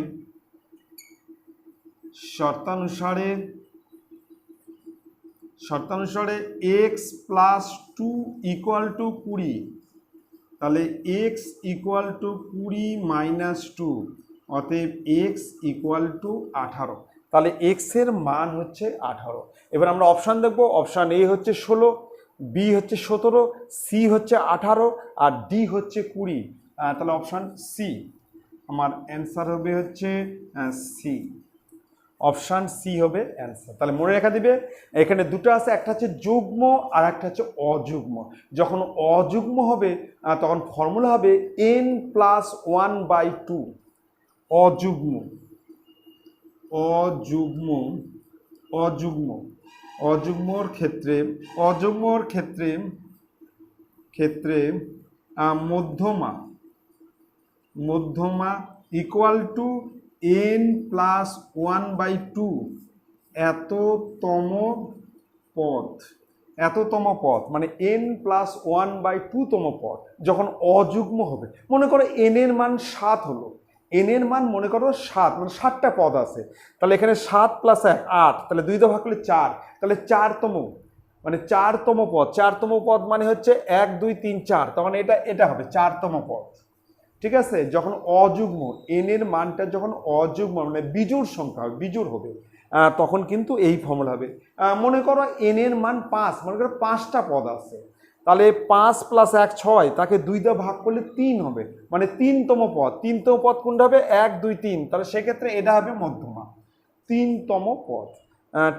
x plus 2 equal to 20, তাহলে x ইকুয়াল টু 20 মাইনাস 2, অতএব x ইকুয়াল টু 18। তাহলে x এর মান হচ্ছে 18। এবার আমরা অপশান দেখব। অপশান এ হচ্ছে 16, বি হচ্ছে 17, সি হচ্ছে 18, আর ডি হচ্ছে 20। তাহলে অপশান সি, আমার অ্যান্সার হবে হচ্ছে সি। অপশান সি হবে অ্যান্সার। তাহলে মনে রাখা দিবে, এখানে দুটো আছে, একটা হচ্ছে যুগ্ম আর একটা হচ্ছে অযুগ্ম। যখন অযুগ্ম হবে তখন ফর্মুলা হবে n+1/2। অযুগ্মর ক্ষেত্রে মধ্যমা ইকুয়াল টু n+1/2 এততম পদ, মানে n+1/2 তম পদ যখন অযুগ্ম হবে। মনে করো n এর মান 7 হলো, এন এর মান মনে করো 7, মানে 7টা পদ আছে, তাহলে এখানে 7 প্লাস 1 8, তাহলে 2 দিয়ে ভাগ করলে 4, তাহলে 4তম, মানে 4তম পদ। 4তম পদ মানে হচ্ছে 1 2 3 4, তার মানে এটা হবে 4তম পদ। ঠিক আছে, যখন অযুগ্ম এন এর মানটা যখন অযুগ্ম মানে বিজোড় সংখ্যা হবে, বিজোড় হবে, তখন কিন্তু এই ফর্মুলা হবে। মনে করো এন এর মান 5, মনে করো 5টা পদ আছে, তাহলে 5 প্লাস 1 6, তাকে 2 দিয়ে ভাগ করলে 3 হবে, মানে 3তম পদ। 3তম পদ কোনটা হবে? 1 2 3, তাহলে সেক্ষেত্রে এটা হবে মধ্যমা, 3তম পদ।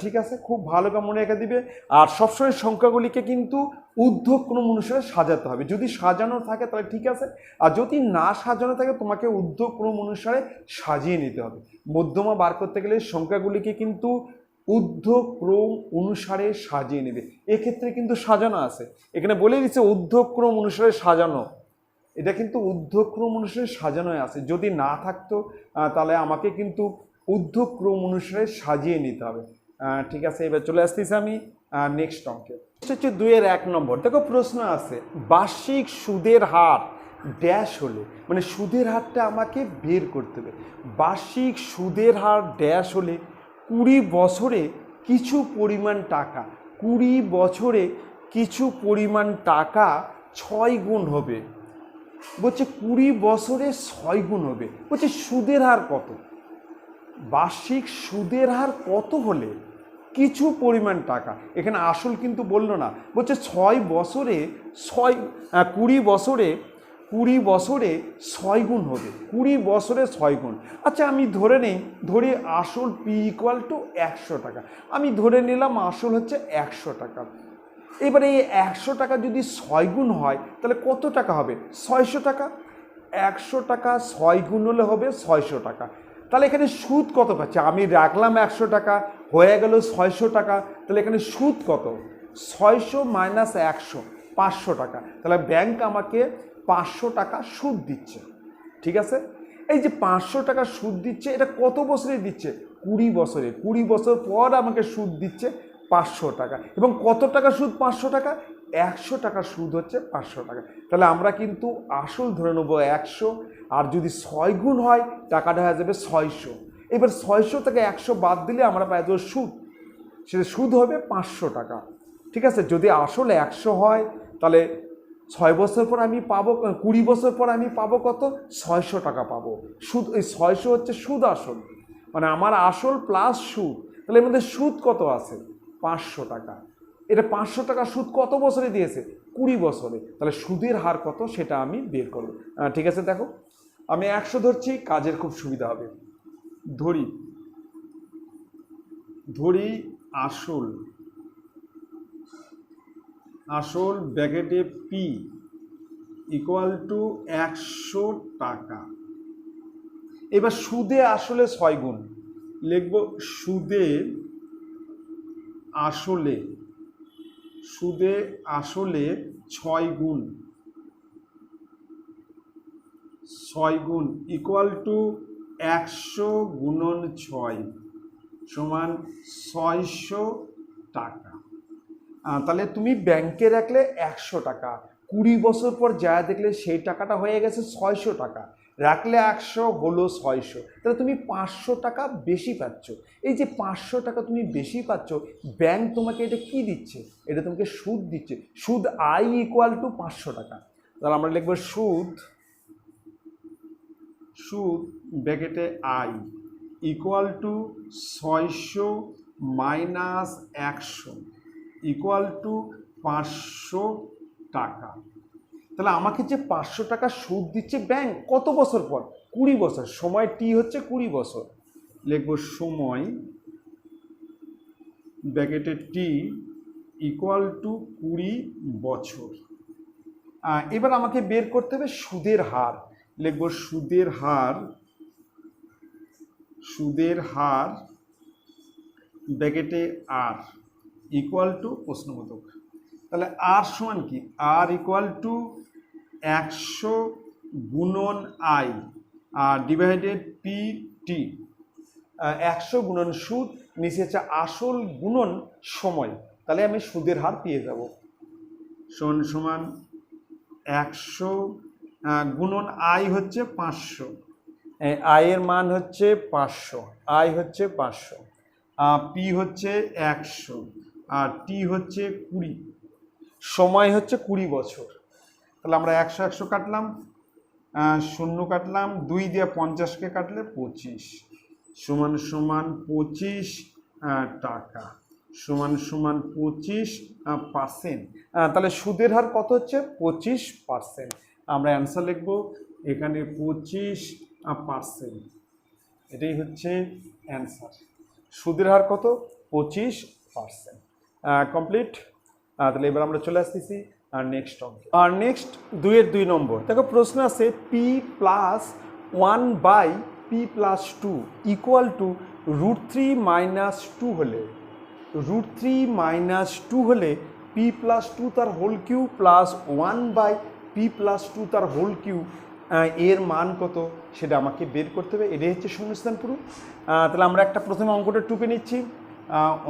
ঠিক আছে, খুব ভালো করে মনে রেখে দিবে। আর সবসময় সংখ্যাগুলিকে কিন্তু ঊর্ধ্বক্রম অনুসারে সাজাতে হবে। যদি সাজানো থাকে তাহলে ঠিক আছে, আর যদি না সাজানো থাকে তোমাকে ঊর্ধ্বক্রম অনুসারে সাজিয়ে নিতে হবে। মধ্যমা বার করতে গেলে সংখ্যাগুলিকে কিন্তু ঊর্ধ্বক্রম অনুসারে সাজিয়ে নেবে। এক্ষেত্রে কিন্তু সাজানো আছে, এখানে বলে দিচ্ছে ঊর্ধ্বক্রম অনুসারে সাজানো, এটা কিন্তু ঊর্ধ্বক্রম অনুসারে সাজানো আছে। যদি না থাকতো তাহলে আমাকে কিন্তু ঊর্ধ্বক্রম অনুসারে সাজিয়ে নিতে হবে। ঠিক আছে, এবার চলে আসতেছি আমি নেক্সট অঙ্কে। হচ্ছে 2-1 নম্বর। দেখো প্রশ্ন আছে, বার্ষিক সুদের হার ড্যাশ হলে, মানে সুদের হারটা আমাকে বের করতে হবে। বার্ষিক সুদের হার ড্যাশ হলে 20 বছরে কিছু পরিমাণ টাকা, 20 বছরে কিছু পরিমাণ টাকা 6 গুণ হবে। বলছে 20 বছরে 6 গুণ হবে। বলছে সুদের হার কত? বার্ষিক সুদের হার কত হলে কিছু পরিমাণ টাকা, এখানে আসল কিন্তু বললো না, বলছে 6 বছরে 20 বছরে 6 গুণ হবে, 20 বছরে 6 গুণ। আচ্ছা আমি ধরি আসল পি ইকুয়াল টু 100 টাকা, আমি ধরে নিলাম আসল হচ্ছে 100 টাকা। এবারে এই 100 টাকা যদি 6 গুণ হয় তাহলে কত টাকা হবে? 600 টাকা। 100 টাকা 6 গুণ হলে হবে 600 টাকা। তাহলে এখানে সুদ কত পাচ্ছে? আমি রাখলাম 100 টাকা, হয়ে গেল 600 টাকা, তাহলে এখানে সুদ কত? 600 মাইনাস 100, 500 টাকা। তাহলে ব্যাংক আমাকে 500 টাকা সুদ দিচ্ছে। ঠিক আছে, এই যে 500 টাকা সুদ দিচ্ছে, এটা কত বছরে দিচ্ছে? 20 বছরে। 20 বছর পর আমাকে সুদ দিচ্ছে 500 টাকা। এবং কত টাকা সুদ? 500 টাকা। 100 টাকা সুদ হচ্ছে 500 টাকা। তাহলে আমরা কিন্তু আসল ধরে নেব 100, আর যদি 6 গুণ হয় টাকাটা হয়ে যাবে 600। এবার 600 থেকে 100 বাদ দিলে আমরা পাই যাবো সুদ, সেটা সুদ হবে 500 টাকা। ঠিক আছে, যদি আসল 100 হয় তাহলে 6 বছর পর আমি পাবো, 20 বছর পর আমি পাবো কত? 600 টাকা পাবো। সুদ, এই 600 হচ্ছে সুদ আসল, মানে আমার আসল প্লাস সুদ। তাহলে এর মধ্যে সুদ কত আছে? 500 টাকা। এটা 500 টাকা সুদ কত বছরে দিয়েছে? 20 বছরে। তাহলে সুদের হার কত সেটা আমি বের করব। ঠিক আছে, দেখো আমি 100 ধরছি, কাজের খুব সুবিধা হবে। ধরি আসল ব্র্যাকেটে পি ইকুয়াল টু 100 টাকা। এবার সুদে আসলে 6 গুণ লিখব, সুদে আসলে 6 গুণ ইকুয়াল টু 100 গুণন 6 সমান 600 টাকা। তাহলে তুমি ব্যাংকে রাখলে 100 টাকা, 20 বছর পর যা দেখলে সেই টাকাটা হয়ে গেছে 600 টাকা, রাখলে 100 হলো 600, তাহলে তুমি 500 টাকা বেশি পাচ্ছ। এই যে 500 টাকা তুমি বেশি পাচ্ছ, ব্যাংক তোমাকে এটা কি দিচ্ছে? এটা তোমাকে সুদ দিচ্ছে। সুদ আই ইকুয়াল টু 500 টাকা। তাহলে আমরা লিখবো সুদ ব্র্যাকেটে I equal to 600 minus 100 equal to 500 টাকা। তাহলে আমাকে যে 500 টাকা সুদ দিচ্ছে ব্যাংক, কত বছর পর? 20 বছর। সময় টি হচ্ছে 20 বছর, লিখব সময় ব্র্যাকেটে টি ইকুয়াল টু 20 বছর। এবার আমাকে বের করতে হবে সুদের হার, লিখব সুদের হার ব্র্যাকেটে আর ইকুয়াল টু প্রশ্নবোধক। তাহলে আর সমান কি? আর ইকুয়াল টু 100 গুণন I R divided P T. 100 গুণন সুদ, নিচে হচ্ছে আসল গুণন সময়, তাহলে আমি সুদের হার পেয়ে যাব। সমান 100 গুণন আই হচ্ছে 500, আই এর মান হচ্ছে 500, আই হচ্ছে 500, পি হচ্ছে 100, আর টি হচ্ছে 20, সময় হচ্ছে 20 বছর। তাহলে আমরা 100 100 কাটলাম, 0 কাটলাম, 2 দিয়ে 50কে কাটলে 25 সমান সমান 25 টাকা, সমান সমান 25%। তাহলে সুদের হার কত হচ্ছে? 25%। আমরা অ্যান্সার লিখব এখানে 25%। এটাই হচ্ছে অ্যান্সার। সুদের হার কত? 25%। কমপ্লিট। তাহলে এবার আমরা চলে আসতেছি আর নেক্সট অঙ্কে। আর নেক্সট 2-এর 2 নম্বর দেখো, প্রশ্ন আছে P plus 1/p+2 equal to √3 - 2 হলে, √3 - 2 হলে p+2 তার হোল কিউ প্লাস 1/p+2 তার হোল কিউ এর মান কত সেটা আমাকে বের করতে হবে। এটাই হচ্ছে শূন্যস্থান পুরো। তাহলে আমরা একটা প্রথমে অঙ্কটা টুকে নিচ্ছি।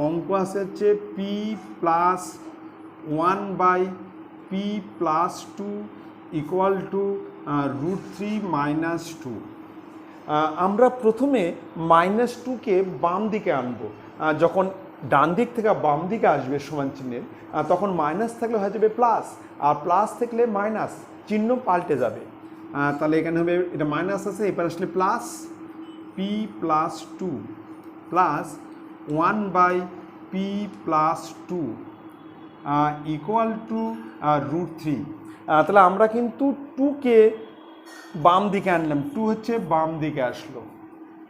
অঙ্ক আছে হচ্ছে P plus 1/p+2 equal to √3 - 2। আমরা প্রথমে -2কে বাম দিকে আনবো। যখন ডান দিক থেকে বাম দিকে আসবে সমান চিহ্নের, তখন মাইনাস থাকলে হয়ে যাবে প্লাস, আর প্লাস থাকলে মাইনাস, চিহ্ন পাল্টে যাবে। তাহলে এখানে হবে, এটা মাইনাস আছে, এবার আসলে plus p+2 plus 1/p+2 equal to √3। তাহলে আমরা কিন্তু 2কে বাম দিকে আনলাম, 2 হচ্ছে বাম দিকে আসলো,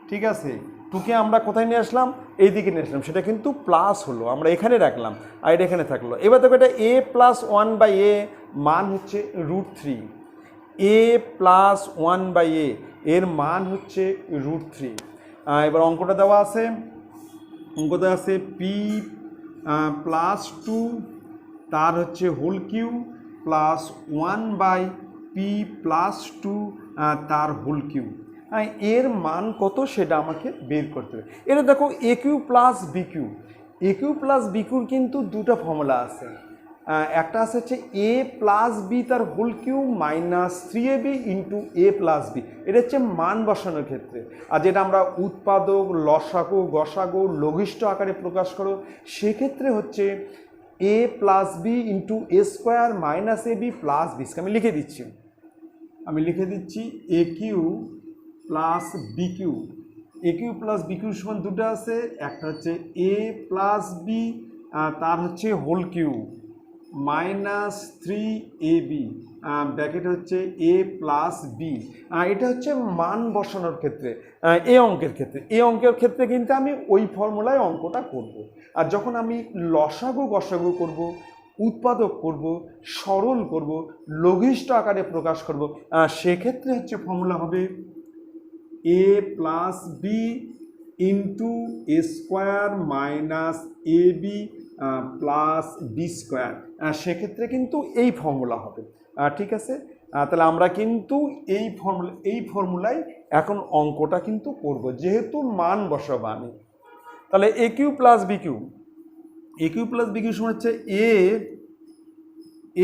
ঠিক আছে। 2কে আমরা কোথায় নিয়ে আসলাম? এই দিকে নিয়ে আসলাম, সেটা কিন্তু প্লাস হলো, আমরা এখানে রাখলাম, আর এটা এখানে থাকলো। এবার দেখো এটা a + 1/a মান হচ্ছে √3, a + 1/a এর মান হচ্ছে √3। এবার অঙ্কটা দেওয়া আছে, অঙ্কটা আছে p+2 তার হচ্ছে হোল কিউ প্লাস 1/p+2 তার হোল কিউ, এর মান কত সেটা আমাকে বের করতে হবে। এটা দেখো এ কিউ প্লাস বি কিউ, এ কিউ প্লাস বি কিউর কিন্তু দুটো ফর্মুলা আছে। একটা আছে হচ্ছে a + b তার whole cube -3ab into a + b, এটা হচ্ছে মান বসানোর ক্ষেত্রে। আর যেটা আমরা উৎপাদক, লসাগু, গসাগু, লঘিষ্ঠ আকারে প্রকাশ করো, সেক্ষেত্রে হচ্ছে a + b into a² - ab + b। আমি লিখে দিচ্ছি, এ কিউ প্লাস বি কিউ, এ কিউ প্লাস বি কিউ সমান দুটো আছে, একটা হচ্ছে a + b তার হচ্ছে হোল কিউ -3ab ব্র্যাকেট হচ্ছে a + b। এটা হচ্ছে মান বসানোর ক্ষেত্রে, এই অঙ্কের ক্ষেত্রে। এই অঙ্কের ক্ষেত্রে কিন্তু আমি ওই ফর্মুলায় অঙ্কটা করব। আর যখন আমি লসাগু গসাগু করব, উৎপাদক করব, সরল করব, লঘিষ্ঠ আকারে প্রকাশ করব, সেক্ষেত্রে হচ্ছে ফর্মুলা হবে a + b into a² - ab plus b²। সেক্ষেত্রে কিন্তু এই ফর্মুলা হবে, ঠিক আছে। তাহলে আমরা কিন্তু এই ফর্মুলায় এখন অঙ্কটা কিন্তু করব, যেহেতু মান বসাবো আমি। তাহলে এ কিউ প্লাস বি কিউ, এ কিউ প্লাস বি কিউ সমান হচ্ছে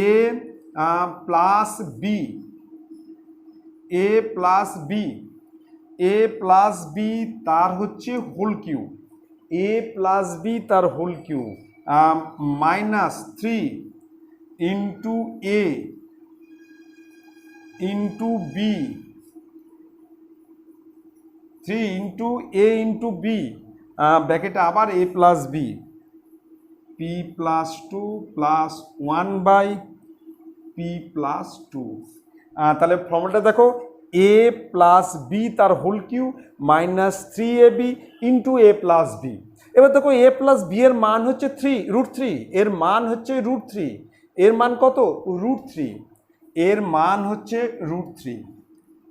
এ প্লাস বি, এ প্লাস বি, এ প্লাস বি তার হচ্ছে হোল কিউ, এ প্লাস বি তার হোল কিউ -3 ইন্টু এ ইন্টু বি, 3 ইন্টু এ ইন্টু বি ব্র্যাকেটে আবার a + b, p+2 plus 1/p+2। তাহলে ফর্মুলাটা দেখো, a + b তার whole cube -3ab into a + b। এবার দেখো a + b এর মান হচ্ছে √3, এর মান হচ্ছে √3, এর মান কত? √3, এর মান হচ্ছে √3।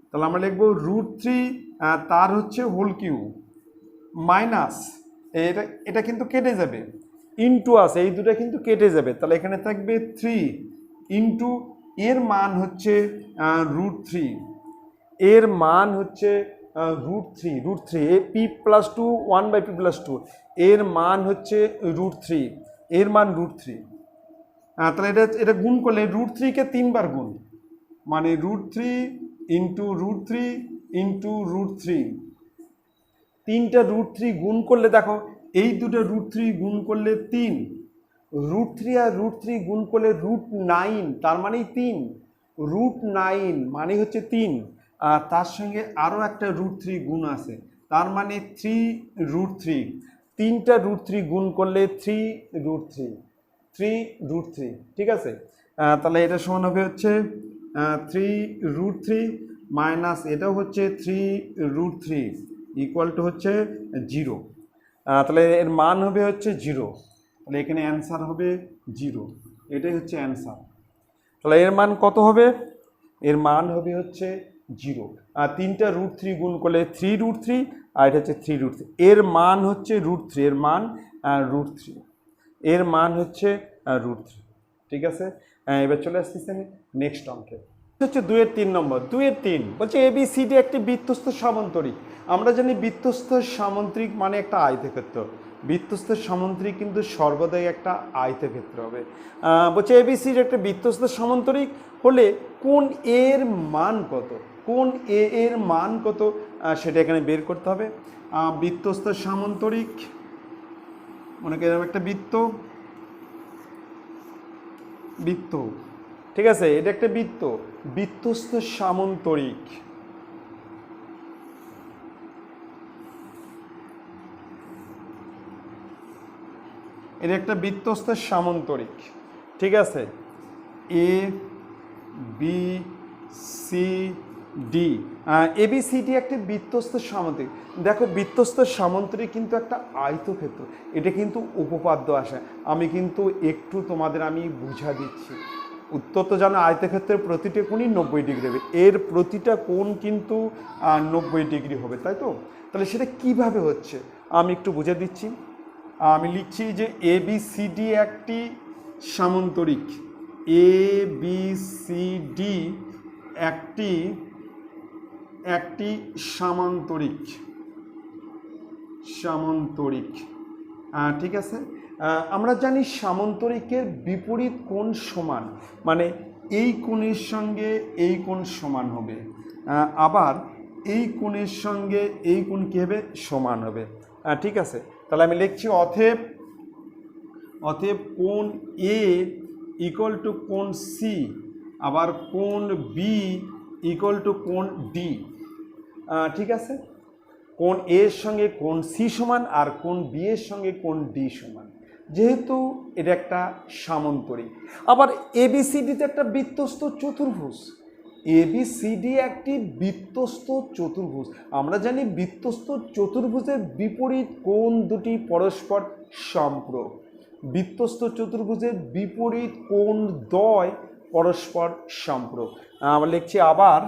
তাহলে আমরা লিখবো √3 তার হচ্ছে হোল কিউ মাইনাস, এটা কিন্তু কেটে যাবে, ইন্টু আছে, এই দুটো কিন্তু কেটে যাবে, তাহলে এখানে থাকবে 3 ইন্টু এর মান হচ্ছে √3, এর মান হচ্ছে √3, p+2 1/p+2 এর মান হচ্ছে √3, এর মান √3। তাহলে এটা গুণ করলে √3 কে 3 বার গুণ, মানে √3 ইন্টু √3 ইন্টু √3, তিনটা √3 গুণ করলে দেখো এই দুটো √3 গুণ করলে 3, √3 আর √3 গুণ করলে √9, তার মানেই 3, √9 মানে হচ্ছে 3, আর তার সঙ্গে আরও একটা √3 গুণ আছে, তার মানে 3√3, তিনটা √3 গুণ করলে 3√3, ঠিক আছে। তাহলে এটা সমান হবে হচ্ছে 3√3 মাইনাস এটাও হচ্ছে 3√3 ইকুয়াল টু হচ্ছে 0। তাহলে এর মান হবে হচ্ছে 0, তাহলে এখানে অ্যান্সার হবে 0, এটাই হচ্ছে অ্যান্সার। তাহলে এর মান কত হবে? এর মান হবে হচ্ছে 0, আর তিনটা √3 গুণ করলে 3√3, আর এটা হচ্ছে 3√3, এর মান হচ্ছে √3, এর মান √3, এর মান হচ্ছে √3, ঠিক আছে। এবার চলে আসতেছি আমি নেক্সট অঙ্কে, হচ্ছে 2-3 নম্বর। 2-3 বলছে ABCD একটি বৃত্তস্থ সামান্তরিক। আমরা জানি বৃত্তস্থ সামান্তরিক মানে একটা আয়তক্ষেত্র, বৃত্তস্থ সামান্তরিক কিন্তু সর্বদাই একটা আয়তক্ষেত্র হবে। বলছে ABCD একটা বৃত্তস্থ সামান্তরিক হলে কোণ A এর মান কত, কোণ A এর মান কত সেটা এখানে বের করতে হবে। বৃত্তস্থ সামান্তরিক, মনে করেন একটা বৃত্ত, ঠিক আছে, এটা একটা বৃত্ত, বৃত্তস্থ সামান্তরিক। এটা একটা বৃত্তস্থ সামান্তরিক, ঠিক আছে। ABCD, ABCD একটা বৃত্তস্থ সামান্তরিক। দেখো বৃত্তস্থ সামান্তরিক কিন্তু একটা আয়তক্ষেত্র, এটা কিন্তু উপপাদ্য আসে। আমি কিন্তু একটু তোমাদের আমি বুঝা দিচ্ছি। উত্তর তো জানো, আয়তক্ষেত্রের প্রতিটা কোণই 90 ডিগ্রি হবে, এর প্রতিটা কোণ কিন্তু 90 ডিগ্রি হবে, তাই তো। তাহলে সেটা কিভাবে হচ্ছে আমি একটু বুঝে দিচ্ছি। আমি লিখছি যে ABCD একটি সামান্তরিক, ABCD একটি সামান্তরিক, ঠিক আছে। আমরা জানি সামান্তরিকের বিপরীত কোণ সমান, মানে এই কোণের সঙ্গে এই কোণ সমান হবে, আবার এই কোণের সঙ্গে এই কোণ কী হবে, সমান হবে, ঠিক আছে। তাহলে আমি লিখছি অতএব কোণ A ইকুয়াল টু কোণ C, আবার কোণ B ইকুয়াল টু কোণ D, ঠিক আছে। কোণ A এর সঙ্গে কোণ C সমান, আর কোণ B এর সঙ্গে কোণ D সমান, যেহেতু এটা একটা সামান্তরিক। আবার ABCDতে একটা বৃত্তস্থ চতুর্ভুজ, ABCD একটি বৃত্তস্থ চতুর্ভুজ। আমরা জানি বৃত্তস্থ চতুর্ভুজের বিপরীত কোণ দুটি পরস্পর সম্পূরক, বৃত্তস্থ চতুর্ভুজের বিপরীত কোণ দ্বয় পরস্পর সম্পূরক। আমরা লিখছি, আবার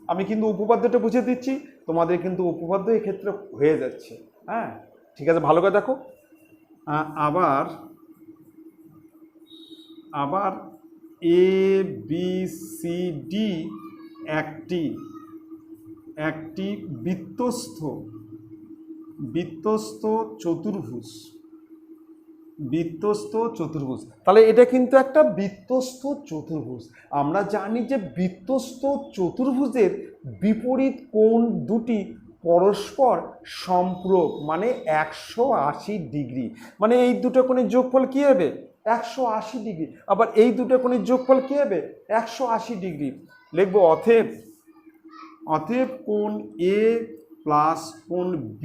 আমি কিন্তু উপপাদ্যটা বুঝে দিচ্ছি, তোমাদের কিন্তু উপপাদ্য এক্ষেত্রে হয়ে যাচ্ছে, হ্যাঁ, ঠিক আছে, ভালো করে দেখো। আবার ABCD একটি বৃত্তস্থ চতুর্ভুজ, তাহলে এটা কিন্তু একটা বৃত্তস্থ চতুর্ভুজ। আমরা জানি যে বৃত্তস্থ চতুর্ভুজের বিপরীত কোণ দুটি পরস্পর সম্পূরক, মানে 180 ডিগ্রি, মানে এই দুটো কোণের যোগফল কী হবে, 180 ডিগ্রি। আবার এই দুটো কোণের যোগফল কী হবে, 180 ডিগ্রি। লিখবো অতএব কোণ A প্লাস কোণ B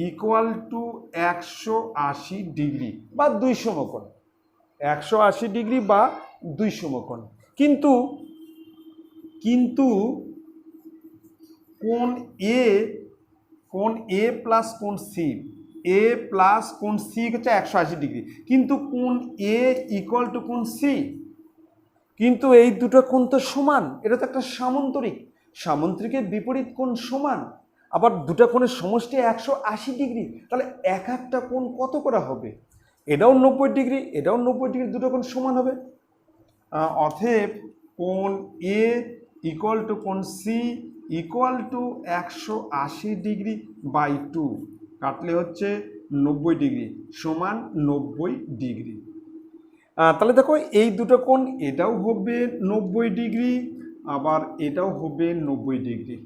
ইকুয়াল টু 180 ডিগ্রি বা 2 সমকোণ, 180 ডিগ্রি বা 2 সমকোণ। কিন্তু কোণ A প্লাস কোণ C, A প্লাস কোণ C হচ্ছে 180 ডিগ্রি, কিন্তু কোণ A ইকুয়াল টু কোণ C, কিন্তু এই দুটো কোণ তো সমান, এটা তো একটা সামান্তরিকের বিপরীত কোণ সমান, আবার দুটো কোণের সমষ্টি 180 ডিগ্রি, তাহলে এক একটা কোণ কত করে হবে, এটাও 90 ডিগ্রি, এটাও 90 ডিগ্রি, দুটো কোণ সমান হবে। অতএব কোণ A ইকুয়াল টু কোণ C equal to 180 degree by 2, কাটলে হচ্ছে 90 ডিগ্রি সমান 90 ডিগ্রি। তাহলে দেখো এই দুটো কোণ, এটাও হবে 90 ডিগ্রি, আবার এটাও হবে 90 ডিগ্রি।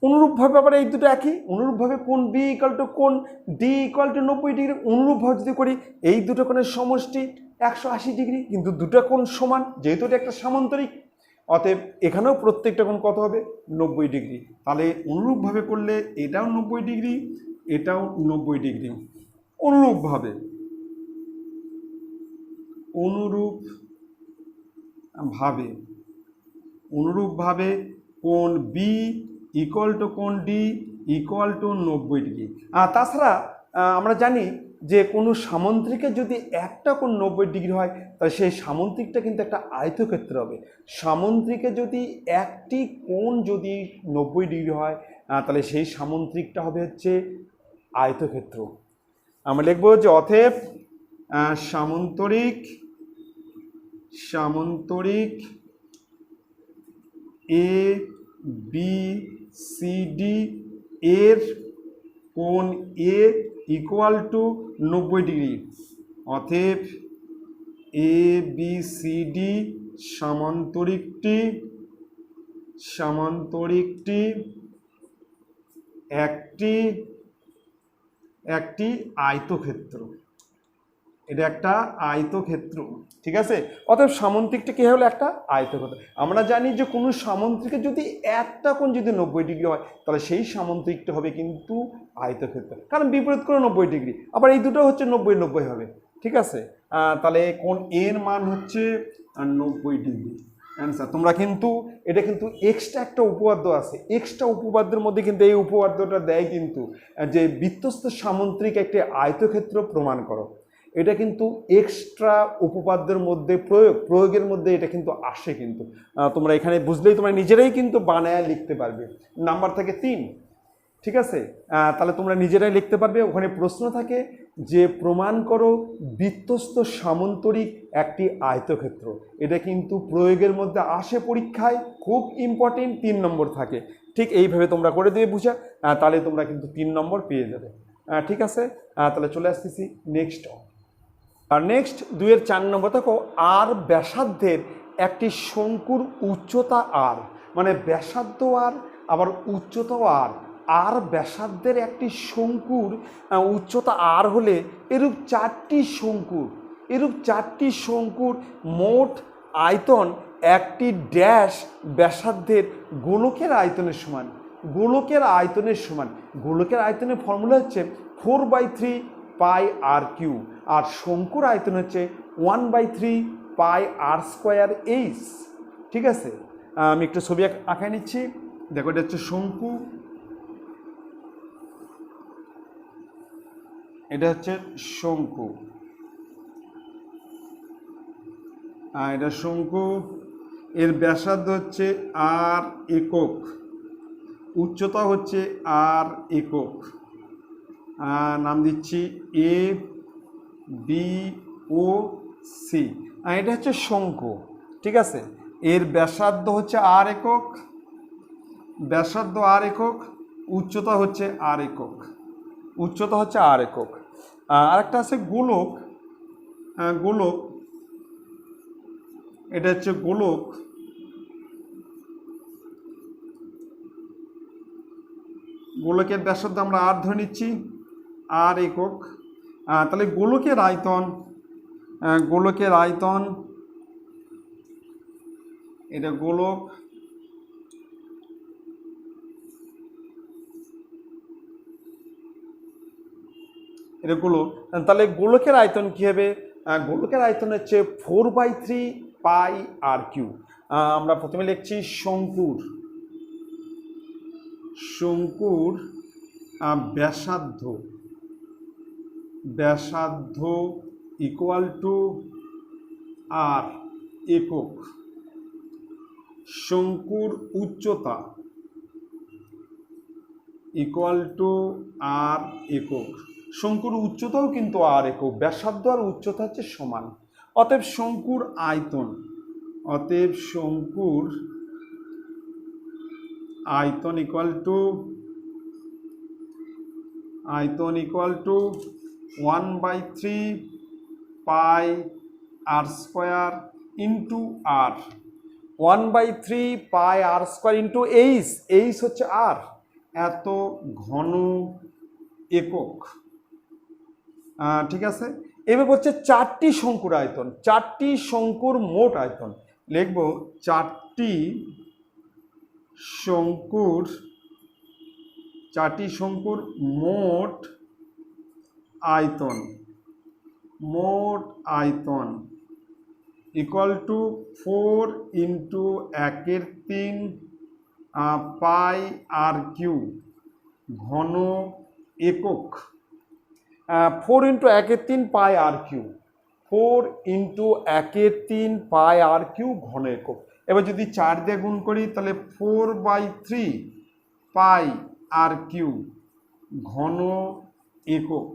অনুরূপভাবে আবার এই দুটো একই, অনুরূপভাবে কোণ বি ইকুয়াল টু কোণ ডি ইকুয়াল টু 90 ডিগ্রি। অনুরূপভাবে যদি করি এই দুটো কোণের সমষ্টি 180 ডিগ্রি, কিন্তু দুটো কোণ সমান, যেহেতু এটা একটা সামান্তরিক, অতএব এখানেও প্রত্যেকটা কোণ কত হবে? 90 ডিগ্রি। তাহলে অনুরূপভাবে করলে এটাও 90 ডিগ্রি, এটাও 90 ডিগ্রি। অনুরূপভাবে অনুরূপভাবে কোণ বি ইকুয়াল টু কোণ ডি ইকুয়াল টু 90 ডিগ্রি। আর তাছাড়া আমরা জানি যে কোনো সামন্ত্রিকে যদি একটা কোণ 90 ডিগ্রি হয় তাহলে সেই সামন্ত্রিকটা কিন্তু একটা আয়তক্ষেত্র হবে। সামন্ত্রিকে যদি একটি কোণ যদি 90 ডিগ্রি হয় তাহলে সেই সামন্ত্রিকটা হবে হচ্ছে আয়তক্ষেত্র। আমরা লিখব যে অতএব সামন্তরিক এ বি সি ডি এর কোণ এ ইকুয়াল টু 90 ডিগ্রি। অতএব এ বি সি ডি সামান্তরিকটি একটি আয়তক্ষেত্র। এটা একটা আয়তক্ষেত্র, ঠিক আছে। অতএব সামন্ত্রিকটা কি হলো? একটা আয়তক্ষেত্র। আমরা জানি যে কোনো সামন্ত্রিকে যদি একটা কোণ যদি 90 ডিগ্রি হয় তাহলে সেই সামন্ত্রিকটা হবে কিন্তু আয়তক্ষেত্র, কারণ বিপরীত করে 90 ডিগ্রি। আবার এই দুটো হচ্ছে 90-90 হবে, ঠিক আছে। তাহলে কোণ এর মান হচ্ছে 90 ডিগ্রি অ্যান্সার। তোমরা কিন্তু এটা কিন্তু এক্সট্রা একটা উপপাদ্য আছে, এক্সট্রা উপপাদ্যের মধ্যে কিন্তু এই উপপাদ্যটা দেয় কিন্তু যে বৃত্তস্থ সামন্ত্রিক একটি আয়তক্ষেত্র প্রমাণ করো। এটা কিন্তু এক্সট্রা উপপাদ্যের মধ্যে প্রয়োগের মধ্যে এটা কিন্তু আসে। কিন্তু তোমরা এখানে বুঝলেই তোমরা নিজেরাই কিন্তু বানায় লিখতে পারবে। নাম্বার থাকে 3, ঠিক আছে। তাহলে তোমরা নিজেরাই লিখতে পারবে। ওখানে প্রশ্ন থাকে যে প্রমাণ করো বৃত্তস্থ সামন্তরিক একটি আয়তক্ষেত্র। এটা কিন্তু প্রয়োগের মধ্যে আসে পরীক্ষায়, খুব ইম্পর্টেন্ট, 3 নম্বর থাকে। ঠিক এইভাবে তোমরা করে দিয়ে বুঝা, তাহলে তোমরা কিন্তু 3 নম্বর পেয়ে যাবে, ঠিক আছে। তাহলে চলে আসতেছি নেক্সট। আর নেক্সট 2-এর 4 নম্বর দেখো, আর ব্যাসার্ধের একটি শঙ্কুর উচ্চতা আর, মানে ব্যাসার্ধ আর আবার উচ্চতাও আর। আর ব্যাসার্ধের একটি শঙ্কুর উচ্চতা আর হলে এরূপ চারটি শঙ্কুর মোট আয়তন একটি ড্যাশ ব্যাসার্ধের গোলকের আয়তনের সমান। গোলকের আয়তনের ফর্মুলা হচ্ছে 4/3 পাই আর কিউ, আর শঙ্কুর আয়তন হচ্ছে 1/3 পাই আর স্কোয়ার এইচ, ঠিক আছে। আমি একটু ছবি আঁকায় নিচ্ছি। দেখো এটা হচ্ছে শঙ্কু, এটা হচ্ছে শঙ্কু, এটা শঙ্কু। এর ব্যাসার্ধ হচ্ছে আর একক, উচ্চতা হচ্ছে আর একক। নাম দিচ্ছি এ বি ও সি। এটা হচ্ছে শঙ্কু, ঠিক আছে। এর ব্যাসার্ধ হচ্ছে আর একক, উচ্চতা হচ্ছে আর একক, আরেকটা আছে গোলক, এটা হচ্ছে গোলক। গোলকের ব্যাসার্ধ আমরা আর ধরে নিচ্ছি, আর একক। তাহলে গোলকের আয়তন এটা গোলক, এটা গোলক। তাহলে গোলকের আয়তন কি হবে? গোলকের আয়তন হচ্ছে 4/3 পাই আর কিউ। আমরা প্রথমে লিখছি শঙ্কুর ব্যাসার্ধ ইকুয়াল টু আর একক। শঙ্কুর উচ্চতা ইকুয়াল টু আর একক। শঙ্কুর উচ্চতাও কিন্তু আর একক, ব্যাসার্ধ আর উচ্চতা হচ্ছে সমান। অতএব শঙ্কুর আয়তন equal to 1/3 pi R square into R. 1/3 pi R square into H হচ্ছে আর, এত ঘন একক। ঠিক আছে, এবার হচ্ছে 4টি শঙ্কুর আয়তন, 4টি শঙ্কুর মোট আয়তন লিখব, 4টি শঙ্কুর মোট আয়তন equal to 4 into 1/3 pi r cube ঘন একক। 4 into 1/3 pi r cube, 4 into 1/3 pi r cube ঘন একক। এবার যদি 4 দিয়ে গুণ করি তাহলে 4/3 পাই আর কিউ ঘন একক।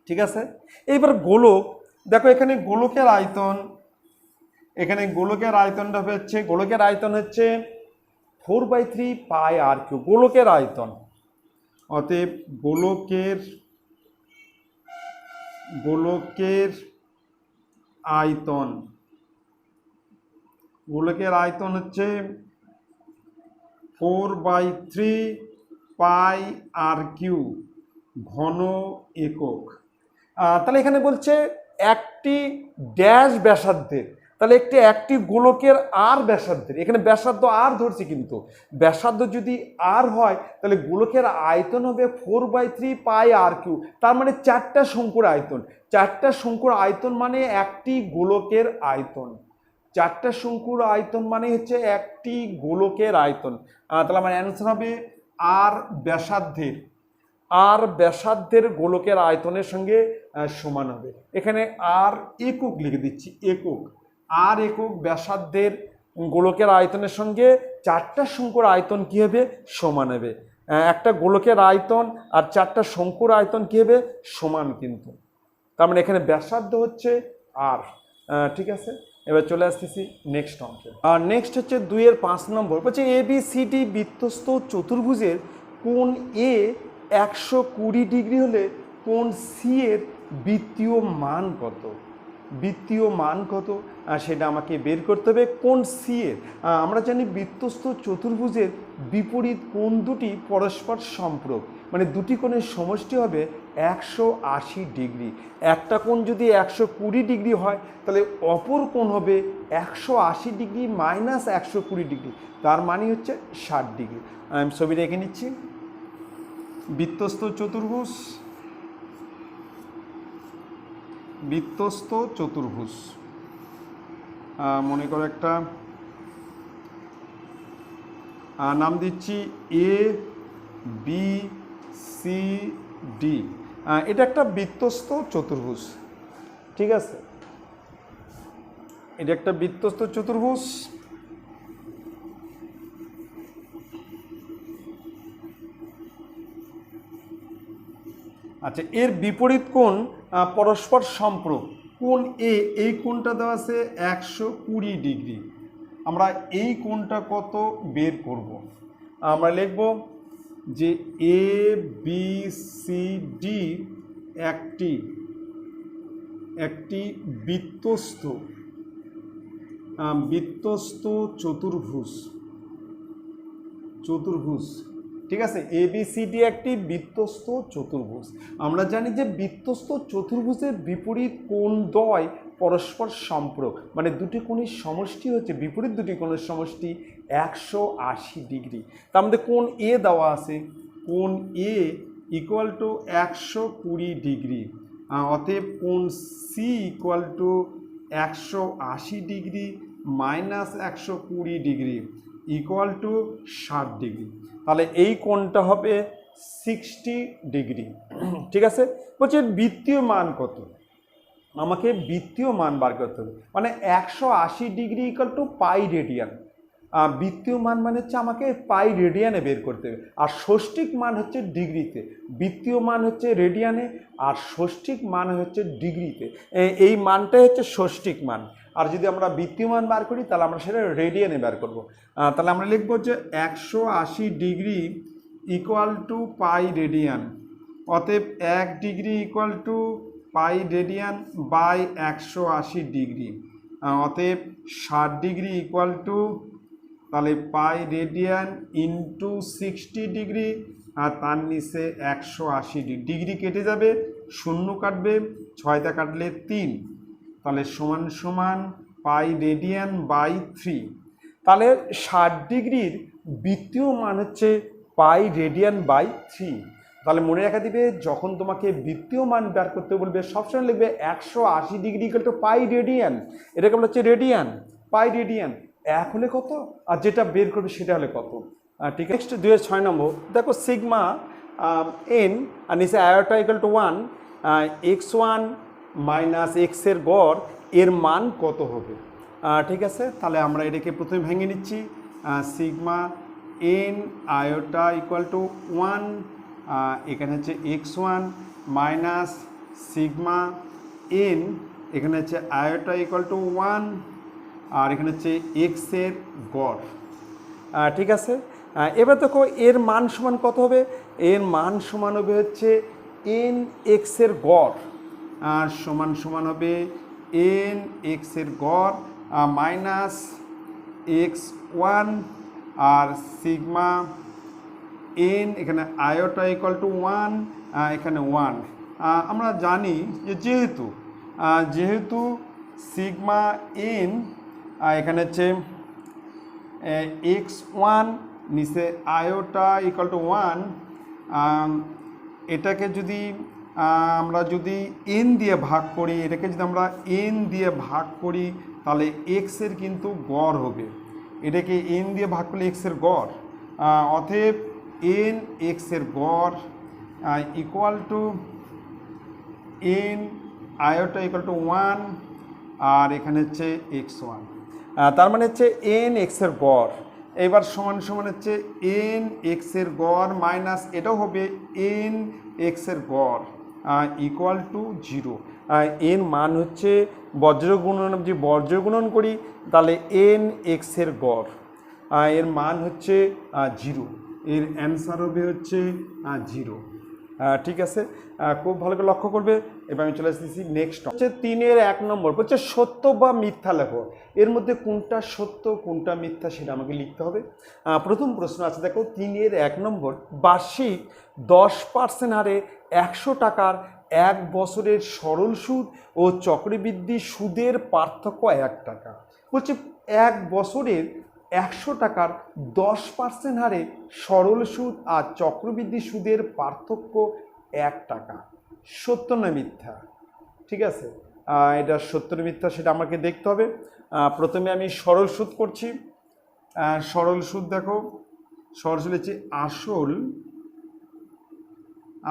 ঠিক আছে, এইবার গোলক, দেখো এখানে গোলকের আয়তন, এখানে গোলকের আয়তনটা হচ্ছে, গোলকের আয়তন হচ্ছে 4/3 পাই আর কিউ, গোলকের আয়তন। অতএব গোলকের আয়তন হচ্ছে 4/3 পাই আর কিউ ঘন একক। তাহলে এখানে বলছে একটি ড্যাশ ব্যাসার্ধের, তাহলে একটি গোলকের আর ব্যাসার্ধের, এখানে ব্যাসার্ধ আর ধরছি, কিন্তু ব্যাসার্ধ যদি আর হয় তাহলে গোলকের আয়তন হবে 4/3 পাই আর কিউ, তার মানে 4টা শঙ্কুর আয়তন। 4টা শঙ্কুর আয়তন মানে একটি গোলকের আয়তন, 4টা শঙ্কুর আয়তন মানে হচ্ছে একটি গোলকের আয়তন। তাহলে আমার অ্যান্সার হবে আর ব্যাসার্ধের গোলকের আয়তনের সঙ্গে সমান হবে। এখানে আর একক লিখে দিচ্ছি, একক, আর একক ব্যাসার্ধের গোলকের আয়তনের সঙ্গে 4টা শঙ্কুর আয়তন কী হবে, সমান হবে। একটা গোলকের আয়তন আর 4টা শঙ্কুর আয়তন কী হবে, সমান কিন্তু। তার মানে এখানে ব্যাসার্ধ হচ্ছে আর। ঠিক আছে, এবার চলে আসতেছি নেক্সট অঙ্কে। আর নেক্সট হচ্ছে 2-এর 5 নম্বর, বলছে ABCD বৃত্তস্থ চতুর্ভুজের কোণ এ 120 ডিগ্রি হলে কোণ সি এর বৃত্তীয় মান কত? বৃত্তীয় মান কত সেটা আমাকে বের করতে হবে। কোণ সি এর, আমরা জানি বৃত্তস্থ চতুর্ভুজের বিপরীত কোণ দুটি পরস্পর সম্পূরক, মানে দুটি কোণের সমষ্টি হবে 180 ডিগ্রি। একটা কোণ যদি 120 ডিগ্রি হয় তাহলে অপর কোণ হবে 180 ডিগ্রি মাইনাস 120 ডিগ্রি, তার মানে হচ্ছে 60 ডিগ্রি। আমি ছবি রেখে নিচ্ছি। বৃত্তস্থ চতুর্ভুজ, মনে করো একটা নাম দিচ্ছি ABCD। এটা একটা বৃত্তস্থ চতুর্ভুজ, ঠিক আছে, এটা একটা বৃত্তস্থ চতুর্ভুজ। আচ্ছা, এর বিপরীত কোণ পরস্পর সম্পূরক। কোণ এ, এই কোণটা দেওয়া আছে 120 ডিগ্রি। আমরা এই কোণটা কত বের করব? আমরা লিখব যে ABCD একটি বৃত্তস্থ চতুর্ভুজ। ঠিক আছে, ABCD একটি বৃত্তস্থ চতুর্ভুজ। আমরা জানি যে বৃত্তস্থ চতুর্ভুজের বিপরীত কোণদ্বয় পরস্পর সম্পূরক, মানে দুটি কোণের সমষ্টি হচ্ছে, বিপরীত দুটি কোণের সমষ্টি 180 ডিগ্রি। তার মধ্যে কোণ এ দেওয়া আছে, কোণ এ ইকুয়াল টু 120 ডিগ্রি। অতএব কোণ C equal to 180 degree minus 120 degree equal to 60 degree. তাহলে এই কোণটা হবে 60 ডিগ্রি। ঠিক আছে, বলছে বৃত্তীয় মান কত? আমাকে বৃত্তীয় মান বার করতে হবে, মানে 180 degree equal to pi radian. বৃত্তীয় মান মানে হচ্ছে আমাকে পাই রেডিয়ানে বের করতে হবে, আর ষষ্ঠিক মান হচ্ছে ডিগ্রিতে। বৃত্তীয় মান হচ্ছে রেডিয়ানে আর ষষ্ঠিক মান হচ্ছে ডিগ্রিতে। এই মানটাই হচ্ছে ষষ্ঠিক মান, আর যদি আমরা বৃত্তীয় মান বার করি তাহলে আমরা সেটা রেডিয়ানে বার করব। তাহলে আমরা লিখব যে 180 degree equal to pi radian. অতএব 1 degree equal to pi radian by 180 degree. অতএব 60 ডিগ্রি ইকুয়াল টু তাহলে পাই রেডিয়ান ইন্টু 60 ডিগ্রি, আর তার নিচে 180 ডিগ্রি কেটে যাবে, শূন্য কাটবে, 6টা কাটলে 3, তাহলে সমান সমান পাই রেডিয়ান বাই 3। তাহলে 60 ডিগ্রির বৃত্তীয় মান হচ্ছে পাই রেডিয়ান বাই 3। তাহলে মনে রাখা দিবে, যখন তোমাকে বৃত্তীয় মান বের করতে বলবে সবসময় লিখবে 180 degree equal to pi radian, এটাকে বলা হচ্ছে রেডিয়ান, পাই রেডিয়ান। এক হলে কত আর যেটা বের করবে সেটা হলে কত। ঠিক আছে, নেক্সট 2-6 নম্বর দেখো, সিগমা এন আর নিচে iota equal to 1, x1 minus x এর গড় এর মান কত হবে। ঠিক আছে, তাহলে আমরা এটাকে প্রথমে ভেঙে নিচ্ছি। Sigma N iota equal to 1, এখানে হচ্ছে x1 মাইনাস সিগমা এন, এখানে হচ্ছে আয়োটা ইকুয়াল টু 1, আর এখানে হচ্ছে এক্স এর গড়। ঠিক আছে, এবার দেখো এর মান সমান কত হবে। এর মান সমান হবে হচ্ছে এন এক্স এর গড়, আর সমান সমান হবে এন এক্স এর গড় মাইনাস x1, আর সিগমা এন এখানে আয়োটা ইকুয়াল টু 1, এখানে 1। আমরা জানি যে যেহেতু সিগমা এন এখানে হচ্ছে x1 নিচে আয়োটা ইকুয়াল টু 1, এটাকে যদি আমরা যদি এন দিয়ে ভাগ করি, এটাকে যদি আমরা এন দিয়ে ভাগ করি তাহলে এক্স এর কিন্তু গড় হবে। এটাকে এন দিয়ে ভাগ করলে এক্স এর গড়, অতএব এন এক্স এর গড় equal to N iota equal to 1, আর এখানে হচ্ছে x1। তার মানে হচ্ছে এন এক্স এর গড়। এবার সমান সমান হচ্ছে এন এক্স এর গড় মাইনাস এটাও হবে এন এক্স এর গড় ইকুয়াল টু 0। এর মান হচ্ছে বজ্র গুণন, যে বজ্র গুণন করি তাহলে এন এক্স এর গড়, এর মান হচ্ছে 0। এর অ্যান্সার হবে হচ্ছে 0। ঠিক আছে, খুব ভালো করে লক্ষ্য করবে। এবার আমি চলে আসতেছি নেক্সট, হচ্ছে 3-1 নম্বর বলছে সত্য বা মিথ্যা লেখো। এর মধ্যে কোনটা সত্য কোনটা মিথ্যা সেটা আমাকে লিখতে হবে। প্রথম প্রশ্ন আছে দেখো, 3-1 নম্বর, বার্ষিক 10% হারে 100 টাকার 1 বছরের সরল সুদ ও চক্রবৃদ্ধি সুদের পার্থক্য 1 টাকা। বলছে 1 বছরের 100 টাকার 10% হারে সরল সুদ আর চক্রবৃদ্ধি সুদের পার্থক্য 1 টাকা। সত্য না মিথ্যা? ঠিক আছে, এটা সত্য না মিথ্যা সেটা আমাকে দেখতে হবে। প্রথমে আমি সরল সুদ করছি। সরল সুদ দেখো, সরল সুদ হচ্ছে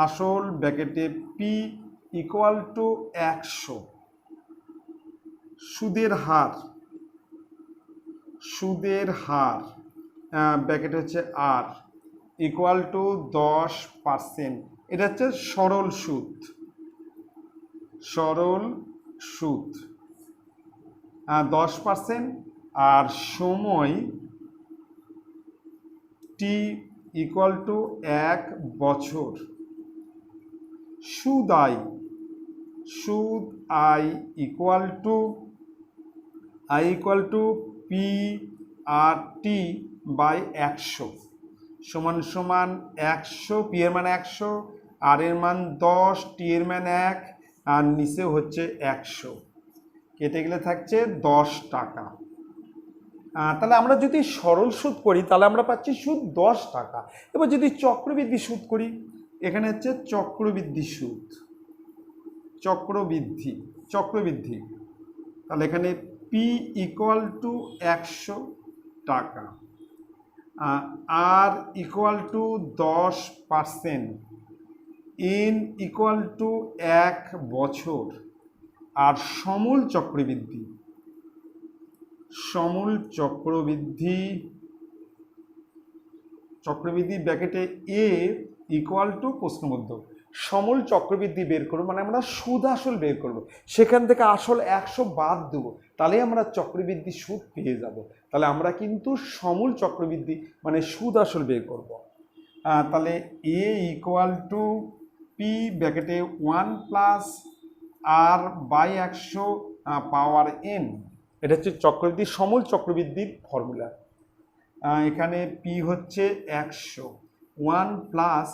আসল ব্র্যাকেটে পি ইকুয়াল টু 100, সুদের হার ব্র্যাকেট হচ্ছে আর ইকুয়াল টু 10%। এটা হচ্ছে সরল সুদ 10%, আর সময় টি ইকুয়াল টু 1 বছর। সুদ I equal to P R T by 100 সমান সমান 100, পি এর মান 100, আর এর মান 10, টি এর মান 1, আর নিচে হচ্ছে 100, কেটে গেলে থাকছে 10 টাকা। তাহলে আমরা যদি সরল সুদ করি তাহলে আমরা পাচ্ছি সুদ 10 টাকা। এবার যদি চক্রবৃদ্ধি সুদ করি, এখানে হচ্ছে চক্রবৃদ্ধি সুদ, চক্রবৃদ্ধি, তাহলে এখানে পি ইকুয়াল টু 100 টাকা, R equal to 10%, n equal to 1 বছর, আর সমূল চক্রবৃদ্ধি ব্র্যাকেটে এ ইকুয়াল টু প্রশ্নবোধক। সমূল চক্রবৃদ্ধি বের করবো মানে আমরা সুদ আসল বের করব, সেখান থেকে আসল 100 বাদ দেবো, তাহলে আমরা চক্রবৃদ্ধি সুদ পেয়ে যাব। তাহলে আমরা কিন্তু সমূল চক্রবৃদ্ধি মানে সুদ আসল বের করব। তাহলে এ ইকুয়াল টু পি ব্র্যাকেটে 1 plus R by 100 power n. এটা হচ্ছে চক্রবৃদ্ধি সমূল চক্রবৃদ্ধির ফর্মুলা। এখানে পি হচ্ছে 100, 1 প্লাস